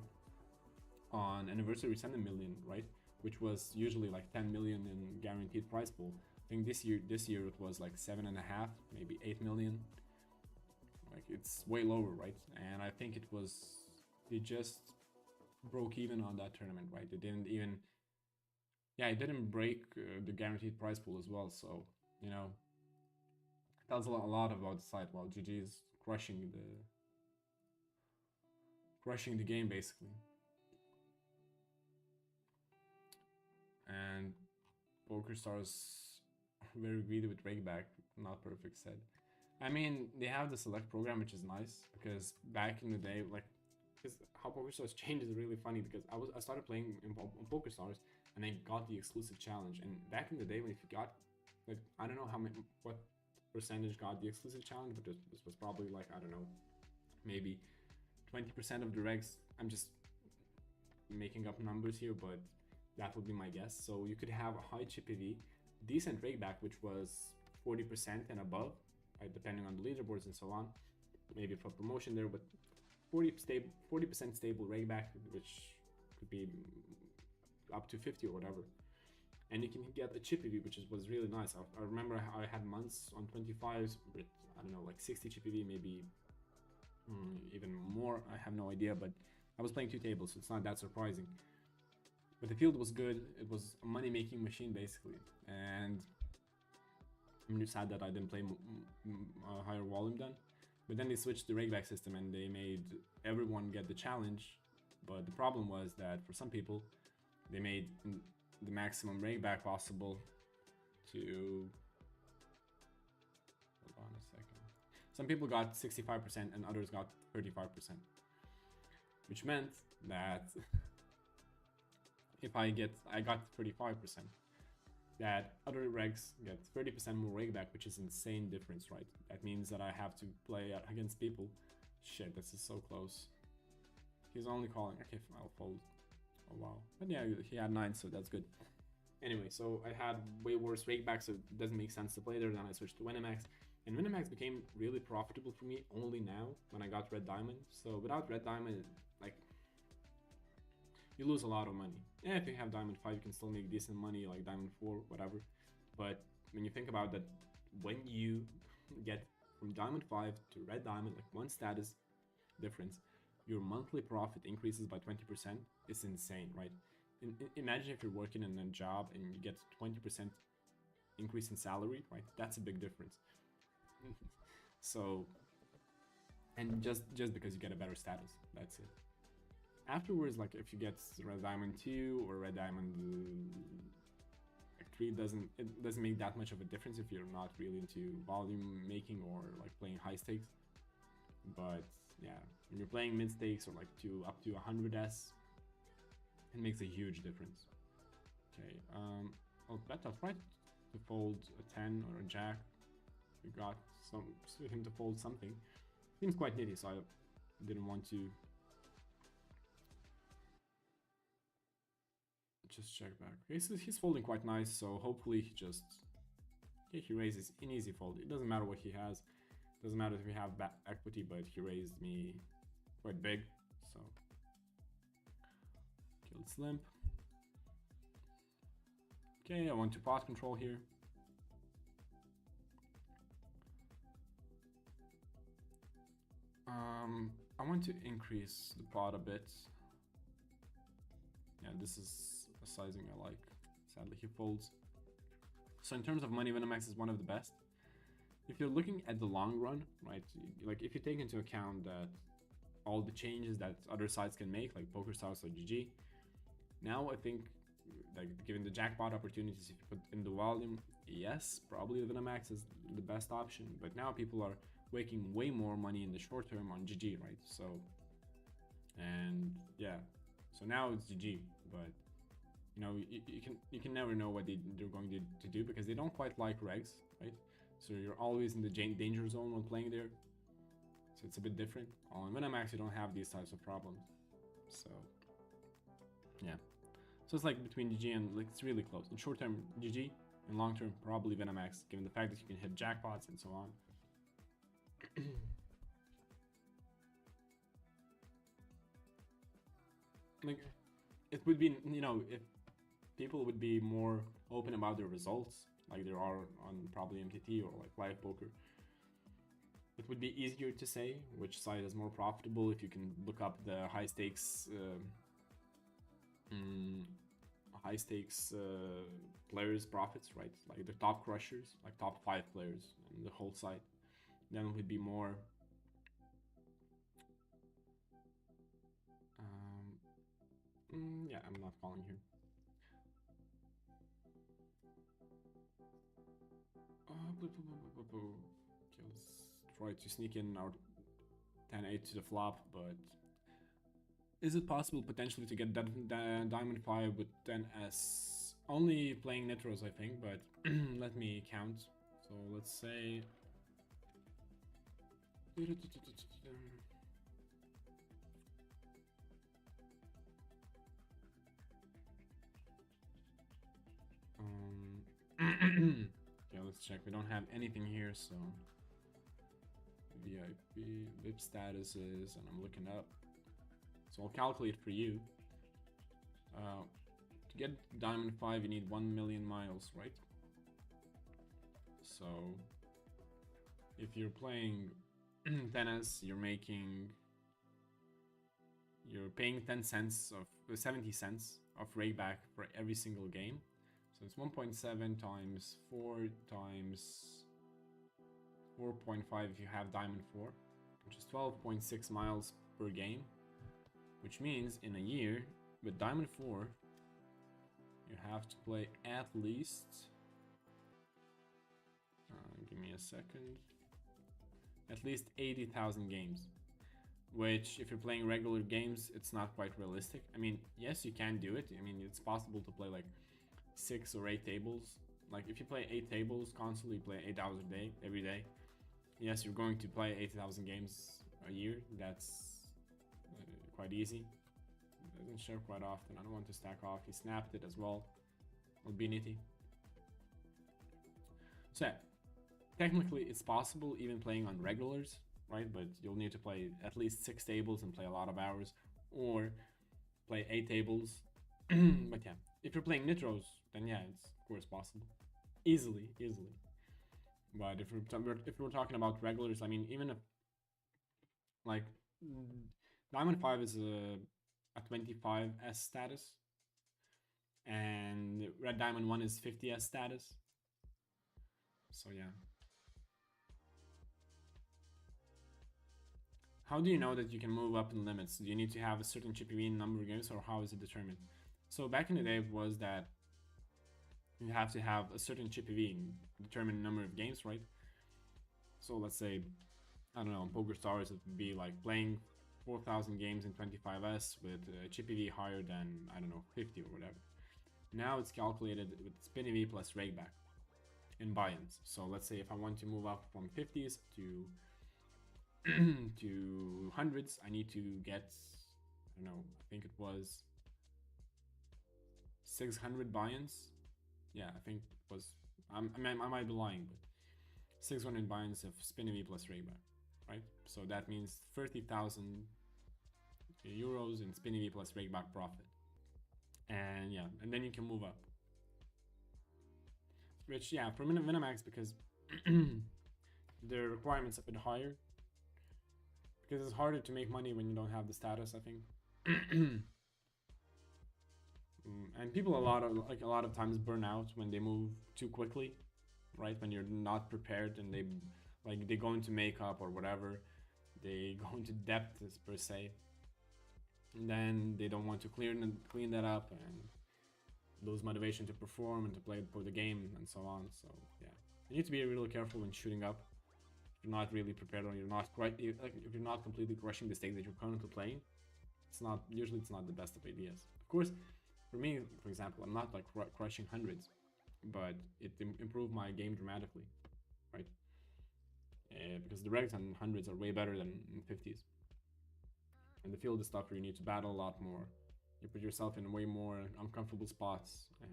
on anniversary 7 million, right, which was usually like 10 million in guaranteed prize pool. I think this year it was like 7.5, maybe 8 million. Like it's way lower, right? And I think they just broke even on that tournament, right? They didn't even, yeah, it didn't break the guaranteed prize pool as well. So you know, it tells a lot about the site. While GG is crushing the game basically. And PokerStars very greedy with rakeback, not perfect said. I mean, they have the select program, which is nice because back in the day, like, because how PokerStars changed is really funny because I started playing on PokerStars and I got the exclusive challenge. And back in the day, when if you got, like, I don't know what percentage got the exclusive challenge, but this was probably like, I don't know, maybe 20% of the regs. I'm just making up numbers here, but that would be my guess. So you could have a high chippy, decent rakeback, which was 40% and above, right, depending on the leaderboards and so on. Maybe for promotion there, but 40% stable rakeback, which could be up to 50 or whatever. And you can get a chippy V, which was really nice. I remember I had months on 25s with, I don't know, like 60 chippy V, maybe even more. I have no idea, but I was playing 2 tables, so it's not that surprising. But the field was good. It was a money-making machine, basically. And I'm just sad that I didn't play a higher volume then. But then they switched the rakeback system and they made everyone get the challenge. But the problem was that for some people, they made the maximum rakeback possible to... Hold on a second. Some people got 65% and others got 35%. Which meant that... if I got 35%, that other regs get 30% more rakeback, which is insane difference, right? That means that I have to play against people. Shit, this is so close. He's only calling. Okay, I'll fold. Oh wow. But yeah, he had 9, so that's good. Anyway, so I had way worse rakeback, so it doesn't make sense to play there. Then I switched to Winamax. And Winamax became really profitable for me only now when I got Red Diamond. So without Red Diamond, like, you lose a lot of money. Yeah, if you have Diamond 5, you can still make decent money, like Diamond 4, whatever. But when you think about that, when you get from Diamond 5 to Red Diamond, like one status difference, your monthly profit increases by 20%. It's insane, right? Imagine if you're working in a job and you get 20% increase in salary, right? That's a big difference. So, and just because you get a better status, that's it. Afterwards, like if you get Red Diamond 2 or Red Diamond 3, it doesn't make that much of a difference if you're not really into volume making or like playing high stakes. But yeah, when you're playing mid stakes or like up to 100s, it makes a huge difference. Okay, I'll try to fold a 10 or a jack. We got him to fold something. Seems quite nitty, so I didn't want to. Just check back. Okay, so he's folding quite nice, so hopefully he raises an easy fold. It doesn't matter what he has. It doesn't matter if we have back equity, but he raised me quite big, so killed Slimp. Okay, I want to pot control here. I want to increase the pot a bit. Yeah, this is a sizing I like. Sadly, he folds. So in terms of money, Winamax is one of the best. If you're looking at the long run, right, like if you take into account that all the changes that other sites can make, like PokerStars or GG, now I think, like given the jackpot opportunities, if you put in the volume, yes, probably Winamax is the best option. But now people are making way more money in the short term on GG, right? So, and yeah, so now it's GG, but you know, you can never know what they're going to do because they don't quite like regs, right? So you're always in the danger zone when playing there. So it's a bit different. On Winamax, you don't have these types of problems. So yeah. So it's like between GG and like it's really close. In short term, GG. In long term, probably Venemax, given the fact that you can hit jackpots and so on. Like, it would be, you know, if people would be more open about their results, like there are on probably MTT or like live poker, it would be easier to say which side is more profitable if you can look up the high stakes players' profits, right? Like the top crushers, like top 5 players in the whole site. Then it would be more yeah, I'm not calling here. Okay, let's try to sneak in our 10-8 to the flop, but is it possible potentially to get Diamond 5 with 10S? Only playing Nitros, I think, but let me count. So let's say... Okay, let's check. We don't have anything here, so... VIP, VIP statuses, and I'm looking up. So I'll calculate for you. To get Diamond 5, you need 1 million miles, right? So if you're playing 10s, you're paying 10 cents of 70 cents of rake back for every single game. So it's 1.7 times 4 times 4.5 if you have Diamond 4, which is 12.6 miles per game, which means in a year with Diamond 4 you have to play at least give me a second, at least 80,000 games, which if you're playing regular games it's not quite realistic. I mean, yes, you can do it. I mean, it's possible to play like 6 or 8 tables. Like if you play 8 tables constantly, play 8 hours a day every day, yes, you're going to play 80,000 games a year. That's quite easy. It doesn't show quite often. I don't want to stack off. He snapped it as well. Albinity. So yeah, technically it's possible even playing on regulars, right? But you'll need to play at least 6 tables and play a lot of hours, or play 8 tables. But yeah, if you're playing Nitros, then yeah, it's of course possible. Easily. But if we're talking about regulars, I mean, even if like Diamond 5 is a 25S status, and Red Diamond 1 is 50S status. So yeah. How do you know that you can move up in limits? Do you need to have a certain chippy number of games, or how is it determined? So back in the day, it was that you have to have a certain chippy determined number of games, right? So let's say, I don't know, Poker Stars, it would be like playing 4,000 games in 25S with chippy higher than, I don't know, 50 or whatever. Now it's calculated with spin EV plus rakeback in buy-ins. So let's say if I want to move up from 50s to to hundreds, I need to get, I don't know, I think it was 600 buy-ins. Yeah, I think it was, I might be lying, but 600 buy-ins of spin EV plus rakeback, right? So that means 30,000 euros in spin EV plus rakeback profit. And yeah, and then you can move up. Which, yeah, for Winamax, because the requirements a bit higher, because it's harder to make money when you don't have the status, I think. And people a lot of times burn out when they move too quickly, right? When you're not prepared and they go into makeup or whatever, they go into depth per se, and then they don't want to clean that up and lose motivation to perform and to play for the game and so on. So yeah, you need to be really careful when shooting up. If you're not really prepared, or you're not if you're not completely crushing the stake that you're currently playing, it's not the best of ideas. Of course, for me, for example, I'm not like crushing hundreds, but it improved my game dramatically, right? Because the regs on hundreds are way better than in 50s, and the field is tougher. You need to battle a lot more. You put yourself in way more uncomfortable spots, and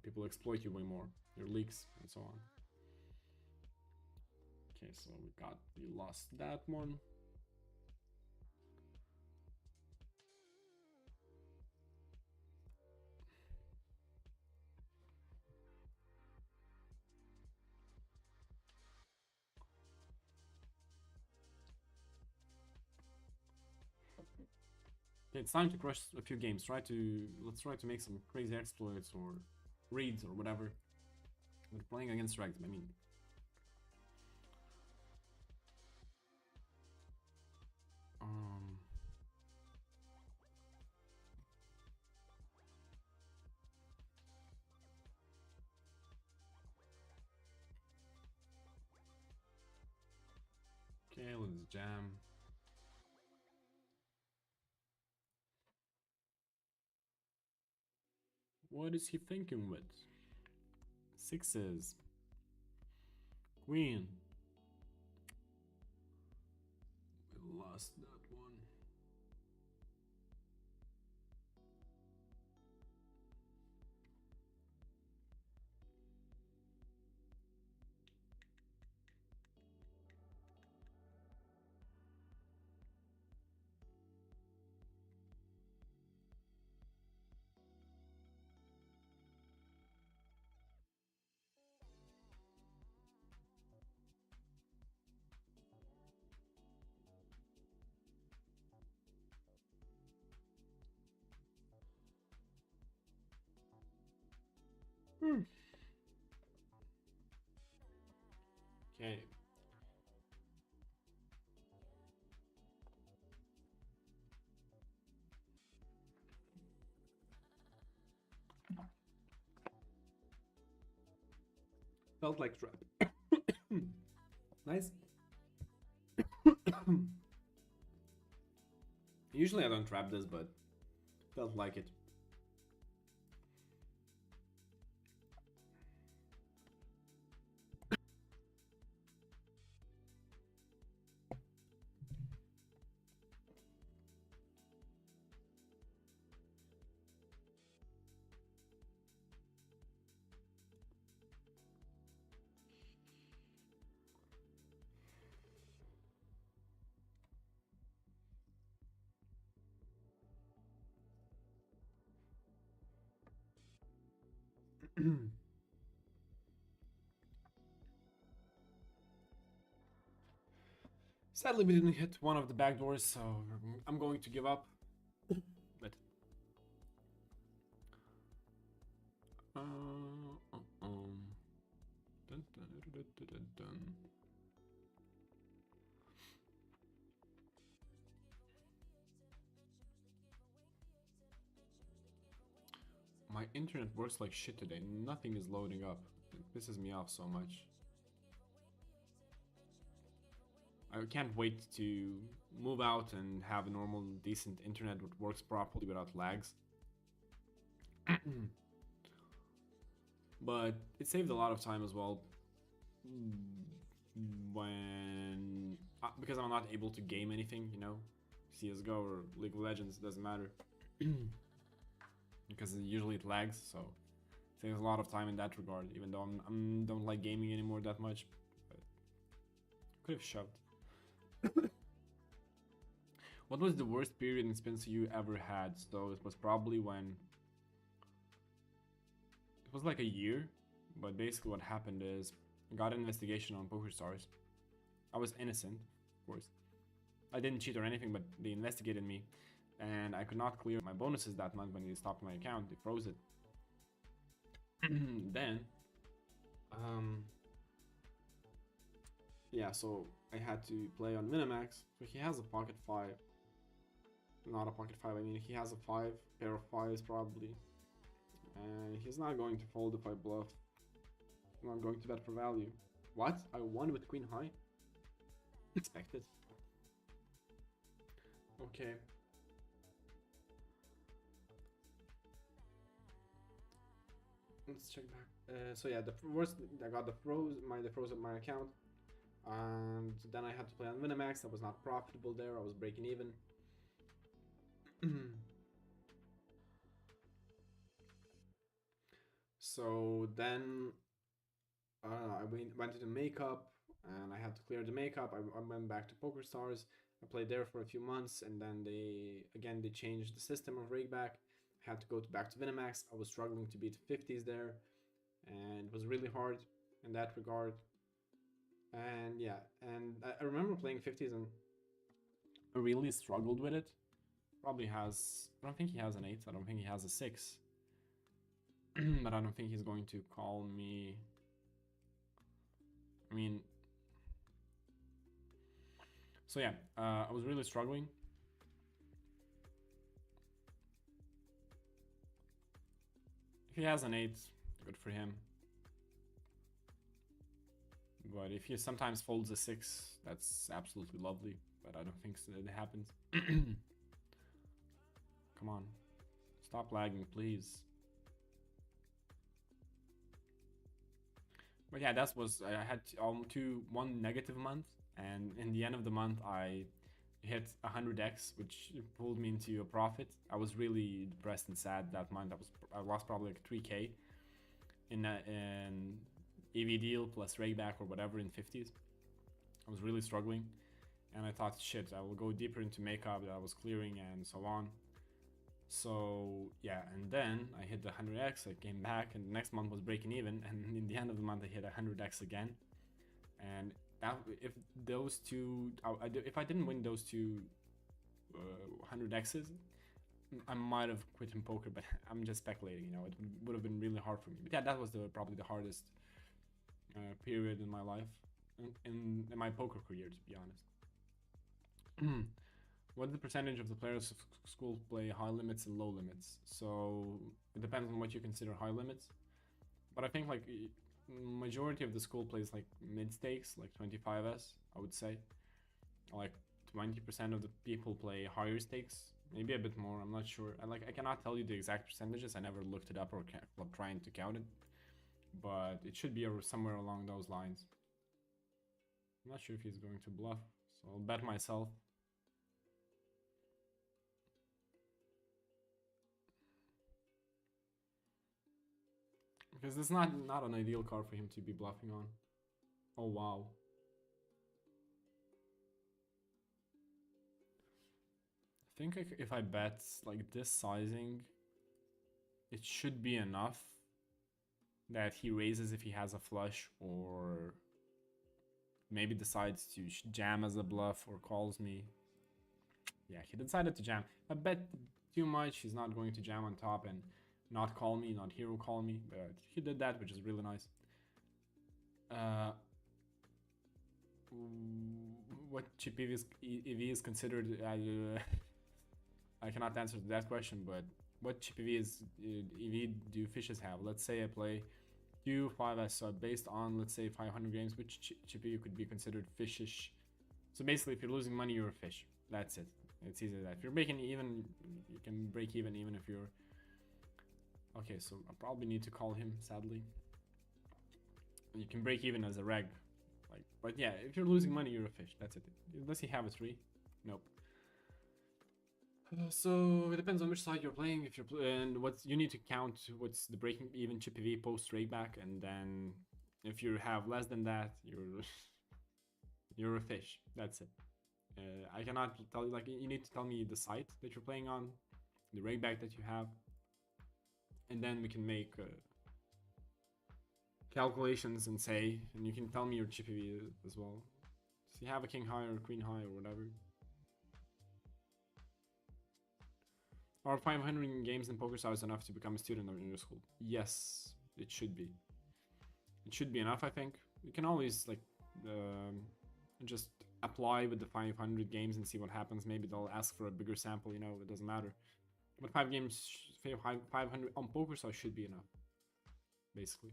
people exploit you way more. Your leaks and so on. Okay, so we lost that one. Okay, it's time to crush a few games. Let's try to make some crazy exploits or reads or whatever. We're playing against Regs, I mean. Okay, let's jam. What is he thinking with? Sixes. Queen. We lost that one. Okay. Felt like trap. Nice. Usually I don't trap this, but felt like it. Sadly, we didn't hit one of the back doors, so I'm going to give up. But dun, dun, dun, dun, dun, dun. My internet works like shit today. Nothing is loading up. It pisses me off so much. I can't wait to move out and have a normal, decent internet that works properly without lags. But it saved a lot of time as well. When because I'm not able to game anything, you know, CS:GO or League of Legends, doesn't matter. Because usually it lags, so it saves a lot of time in that regard. Even though I don't like gaming anymore that much, but could have shoved. What was the worst period in Spencer you ever had? So it was probably when it was like a year, but basically what happened is I got an investigation on PokerStars. I was innocent, of course. I didn't cheat or anything, but they investigated me, and I could not clear my bonuses that month when they stopped my account. They froze it. Then, yeah, so I had to play on Minimax. So he has a pocket five. Not a pocket five, I mean, he has a pair of fives probably. And he's not going to fold if I bluff. I'm not going to bet for value. What? I won with queen high? Expected. Okay. Let's check back. So yeah, the worst, I got the froze of my account. And then I had to play on Minimax. I was not profitable there. I was breaking even. So then I went to the makeup and I had to clear the makeup. I went back to PokerStars. I played there for a few months and then they changed the system of rakeback. I had to go back to Winamax. I was struggling to beat 50s there and it was really hard in that regard. And yeah, and I remember playing 50s and I really struggled with it. Probably has, I don't think he has an 8. I don't think he has a 6. But I don't think he's going to call me. I mean, so yeah, I was really struggling. If he has an 8, good for him. But if he sometimes folds a 6, that's absolutely lovely. But I don't think so that it happens. Come on. Stop lagging, please. But yeah, that was, I had one negative month. And in the end of the month, I hit 100x, which pulled me into a profit. I was really depressed and sad that month. I lost probably like 3k in EV deal plus rakeback or whatever in 50s. I was really struggling, and I thought, shit, I will go deeper into makeup that I was clearing and so on. So yeah, and then I hit the 100x. I came back, and the next month was breaking even, and in the end of the month I hit 100x again. And if those two, if I didn't win those two 100x's, I might have quit in poker, but I'm just speculating, you know, it would have been really hard for me. But yeah, that was probably the hardest period in my life, in my poker career, to be honest. What is the percentage of the players of school play high limits and low limits? So it depends on what you consider high limits, but I think like majority of the school plays like mid stakes, like 25s, I would say. Like 20% of the people play higher stakes, maybe a bit more, I'm not sure. I cannot tell you the exact percentages. I never looked it up or trying to count it, but it should be somewhere along those lines. I'm not sure if he's going to bluff, so I'll bet myself. Because it's not an ideal card for him to be bluffing on. Oh wow. I think if I bet like this sizing, it should be enough that he raises if he has a flush, or maybe decides to jam as a bluff or calls me. Yeah, he decided to jam. I bet too much he's not going to jam on top and not call me, not hero call me, but he did that, which is really nice. What chip EV is considered? I cannot answer that question, but what chip EV do fishes have? Let's say I play 5S, so based on, let's say, 500 games, which chip EV could be considered fishish? So basically, if you're losing money, you're a fish. That's it. It's easy as that. If you're breaking even, you can break even if you're... Okay, so I probably need to call him, sadly. You can break even as a reg. But yeah, if you're losing money, you're a fish. That's it. Does he have a 3? Nope. So it depends on which side you're playing. If you're and what you need to count, what's the breaking even chip EV post rakeback, and then if you have less than that, you're a fish. That's it. I cannot tell you, like, you need to tell me the site that you're playing on, the rakeback that you have, and then we can make calculations and you can tell me your chip EV as well. So you have a king high or queen high or whatever. Are 500 games in PokerStars enough to become a student in your school? Yes, it should be. It should be enough, I think. You can always like just apply with the 500 games and see what happens. Maybe they'll ask for a bigger sample, you know, it doesn't matter. But 500 on PokerStars should be enough, basically.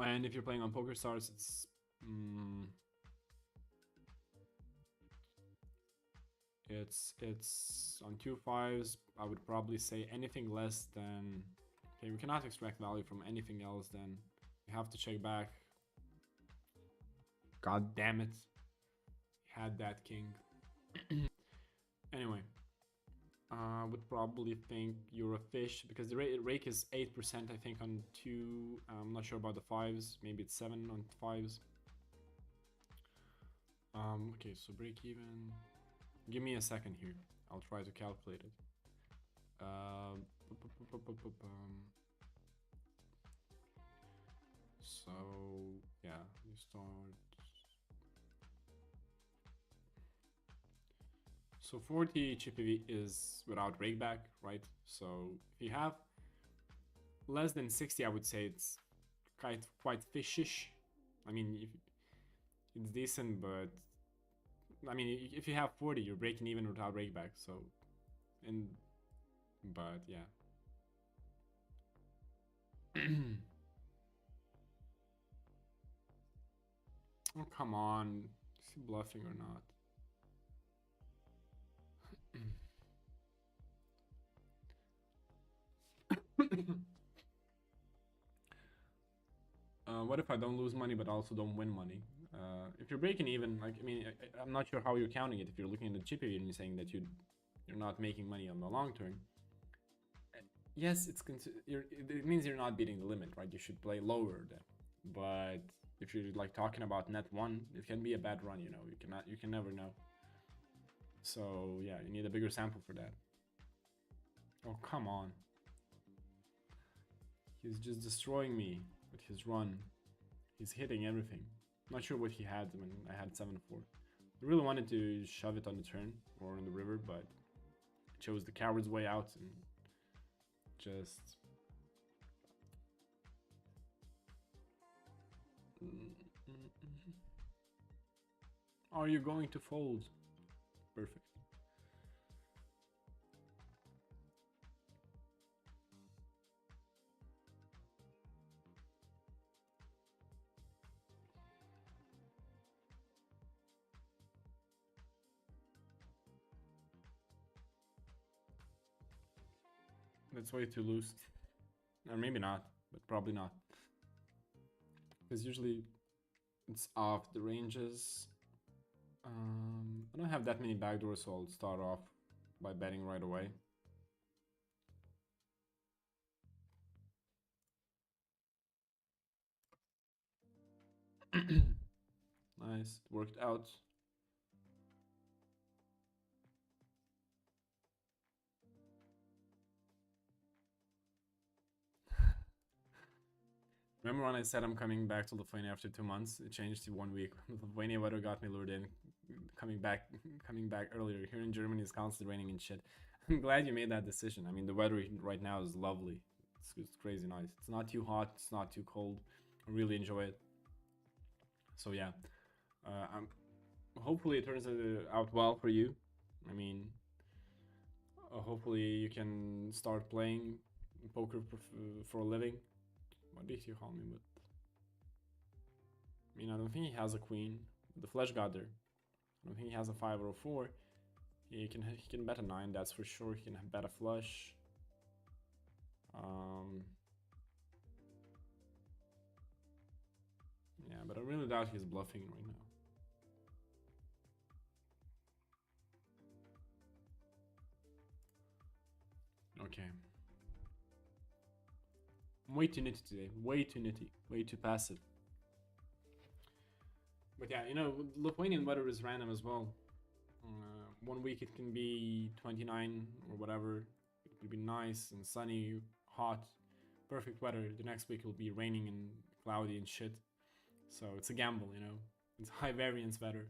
And if you're playing on PokerStars, it's on 2.5s. I would probably say anything less than... Okay, we cannot extract value from anything else, then you have to check back. God damn it. Had that king. Anyway. Would probably think you're a fish because the rake is 8%, I think, on 2. I'm not sure about the 5s. Maybe it's 7 on 5s. Okay, so break even. Give me a second here. I'll try to calculate it. So yeah, you start. So 40 GPV is without rakeback, right? So if you have less than 60, I would say it's quite fishish. I mean, if it's decent, but I mean, if you have 40, you're breaking even without rakeback. So, but yeah. Oh, come on. Is he bluffing or not? What if I don't lose money but also don't win money? If you're breaking even, like, I mean, I'm not sure how you're counting it. If you're looking at the GPV and you're saying that you're not making money on the long term, yes, it means you're not beating the limit, right? You should play lower then. But if you're like talking about net 1, it can be a bad run, you know. You can never know. So yeah, you need a bigger sample for that. Oh, come on. He's just destroying me with his run. He's hitting everything. Not sure what he had when I had 7-4. I really wanted to shove it on the turn or on the river, but I chose the coward's way out and just... Are you going to fold? Perfect. That's way too loose. Or maybe not, but probably not. Because usually it's off the ranges. I don't have that many backdoors, so I'll start off by betting right away. Nice, it worked out. Remember when I said I'm coming back to Lithuania after 2 months? It changed to 1 week. Lithuania weather got me lured in. Coming back earlier. Here in Germany, it's constantly raining and shit. I'm glad you made that decision. I mean, the weather right now is lovely. It's crazy nice. It's not too hot. It's not too cold. I really enjoy it. So yeah, hopefully it turns out well for you. I mean, hopefully you can start playing poker for a living. What did you call me with? I mean, I don't think he has a queen. The flush got there. I don't think he has a 5 or a 4. He can bet a 9, that's for sure. He can bet a flush. Yeah, but I really doubt he's bluffing right now. Okay. I'm way too nitty today. Way too nitty. Way too passive. But yeah, you know, Lithuanian weather is random as well. 1 week it can be 29 or whatever. It will be nice and sunny, hot, perfect weather. The next week it will be raining and cloudy and shit. So it's a gamble, you know. It's high variance weather.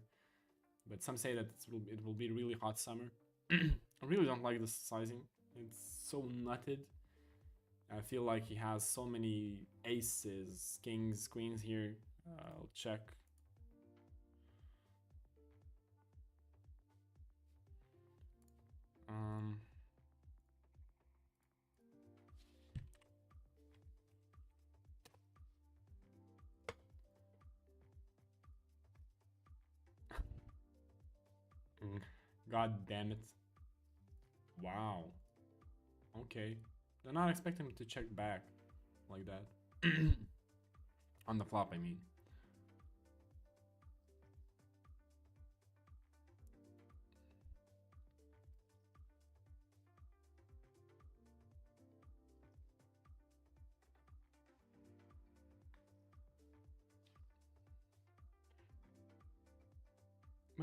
But some say that it will be really hot summer. I really don't like this sizing. It's so nutted. I feel like he has so many aces, kings, queens here. I'll check. God damn it. Wow. Okay. They're not expecting him to check back like that. On the flop, I mean.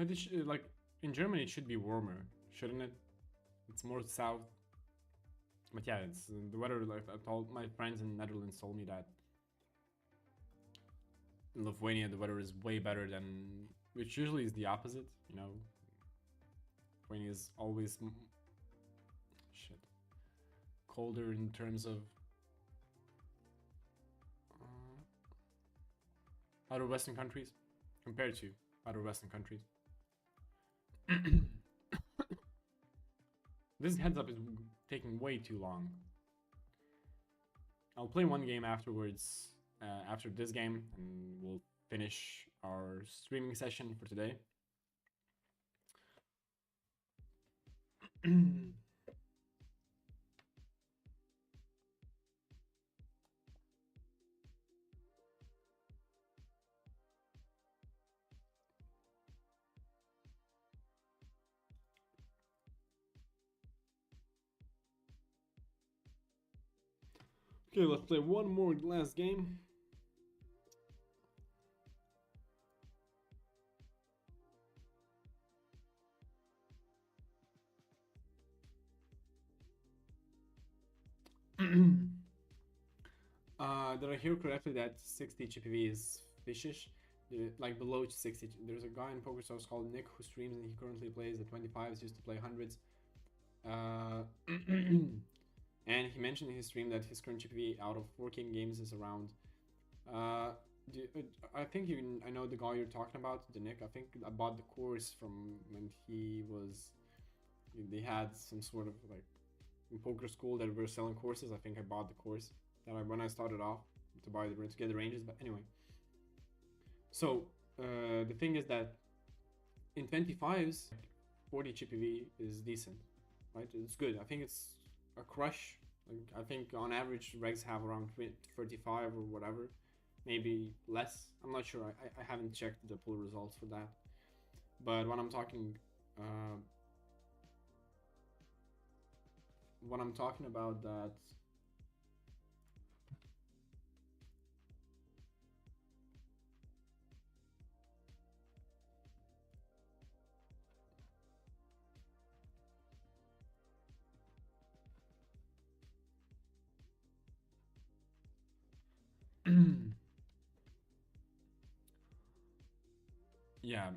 But like in Germany, it should be warmer, shouldn't it? It's more south. But yeah, it's the weather. Like I told my friends in Netherlands told me that in Lithuania the weather is way better than, which usually is the opposite. You know, Lithuania is always shit colder in terms of other Western countries compared to other Western countries. This heads up is taking way too long. I'll play one game afterwards, after this game, and we'll finish our streaming session for today. Okay, let's play one more last game. Did I hear correctly that 60 GPV is fishish? Like below 60. There's a guy in PokerStars called Nick who streams and he currently plays the 25s, used to play 100s. And he mentioned in his stream that his current GPV out of 4K games is around. I think I know the guy you're talking about, the Nick. I think I bought the course from when he was. They had some sort of like in poker school that were selling courses. I think I bought the course when I started off to get the ranges. But anyway, so the thing is that in 25s, 40 GPV is decent, right? It's good. I think it's a crush. Like, I think on average regs have around 35 or whatever, maybe less. I'm not sure. I haven't checked the pool results for that. But when I'm talking about that, yeah,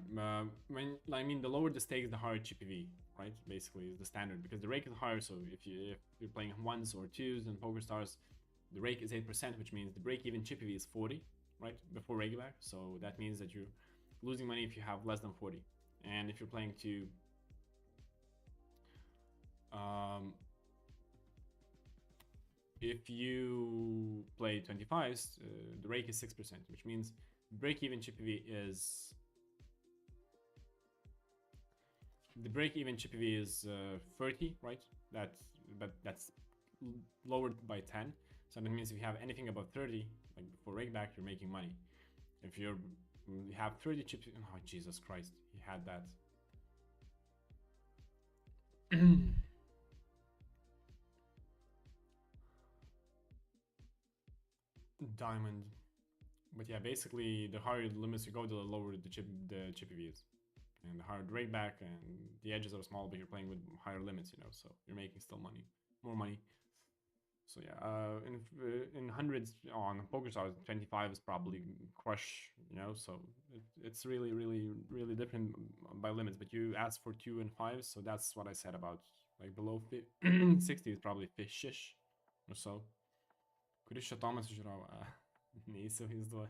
I mean the lower the stakes, the higher GPV, right? Basically, is the standard because the rake is higher. So if you're playing ones or twos in PokerStars, the rake is 8%, which means the break-even GPV is 40, right? Before rake back. So that means that you're losing money if you have less than 40, and if you're playing to if you play 25s, the rake is 6%, which means break-even GPV is 30, right? That's lowered by 10. So that means if you have anything above 30, like before rake back, you're making money. If you have 30 chips, oh Jesus Christ, he had that. Diamond. But yeah, basically the higher the limits you go, the lower the GPV is. And the higher the rake back, and the edges are small, but you're playing with higher limits, you know, so you're making still money, more money. So yeah, in hundreds on PokerStars, 25 is probably crush, you know. So it's really, really, really different by limits. But you asked for 2 and 5, so that's what I said about like below 60 is probably fishish or so. Kuris šatomas žiūrovą. Neįsivaizduoju.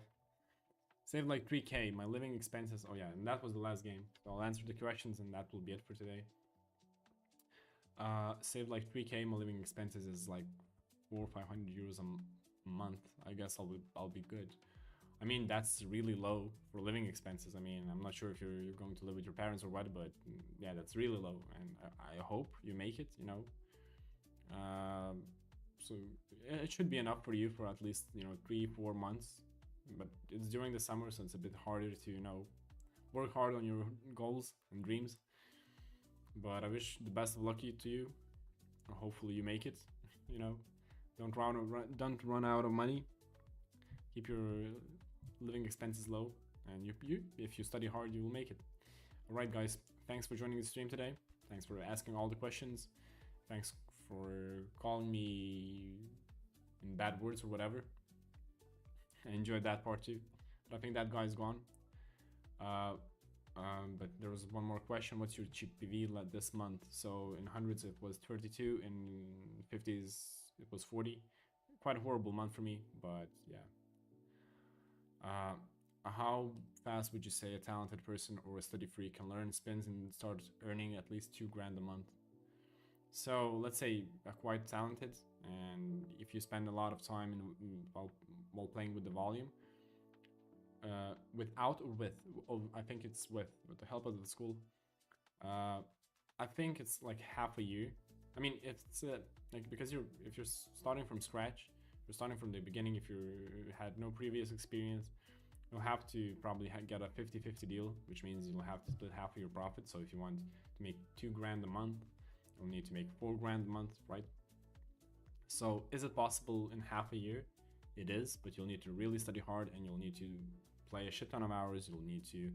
Saved like 3K, my living expenses. Oh yeah, and that was the last game. So I'll answer the questions and that will be it for today. Saved like 3K, my living expenses is like 400 or 500 euros a month. I guess I'll be good. I mean, that's really low for living expenses. I mean, I'm not sure if you're going to live with your parents or what, but yeah, that's really low. And I hope you make it, you know. So it should be enough for you for at least, you know, 3-4 months. But it's during the summer, so it's a bit harder to, you know, work hard on your goals and dreams. But I wish the best of luck to you. Hopefully you make it. You know, don't run out of money. Keep your living expenses low, and you if you study hard, you will make it. All right, guys. Thanks for joining the stream today. Thanks for asking all the questions. Thanks for calling me in bad words or whatever. I enjoyed that part too. But I think that guy's gone. But there was one more question. What's your cheap PV this month? So in hundreds it was 32, in 50s it was 40. Quite a horrible month for me, but yeah. How fast would you say a talented person or a study free can learn spins and start earning at least $2,000 a month? So let's say quite talented, and if you spend a lot of time while playing with the volume, without or with, I think it's with the help of the school. I think it's like half a year. I mean, it's like, because if you're starting from scratch, you're starting from the beginning. If you had no previous experience, you'll have to probably get a 50-50 deal, which means you'll have to split half of your profit. So if you want to make $2,000 a month, you'll need to make $4,000 a month, right? So is it possible in half a year? It is, but you'll need to really study hard, and you'll need to play a shit ton of hours. You'll need to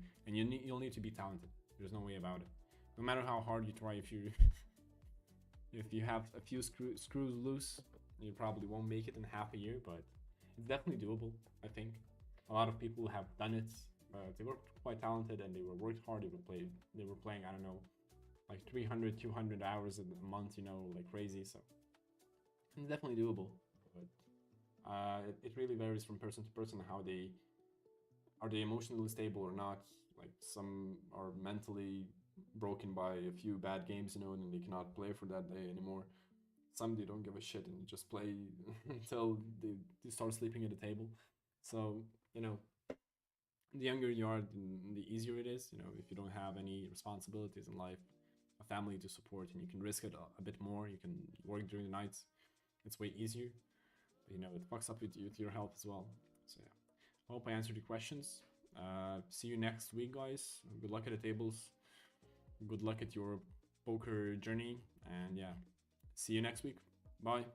be talented. There's no way about it. No matter how hard you try, if you have a few screws loose, you probably won't make it in half a year, but it's definitely doable. I think a lot of people have done it. They were quite talented and they worked hard. They were playing, I don't know, like 300, 200 hours a month, like crazy. So it's definitely doable, but it really varies from person to person. How are they emotionally stable or not? Like, some are mentally broken by a few bad games, and they cannot play for that day anymore. Some, they don't give a shit and just play until they start sleeping at the table. So, the younger you are, the easier it is. If you don't have any responsibilities in life, a family to support, and you can risk it a bit more, you can work during the nights, it's way easier. But, it fucks up with your health as well. So yeah, I hope I answered your questions. See you next week, guys. Good luck at the tables. Good luck at your poker journey. And yeah, see you next week. Bye.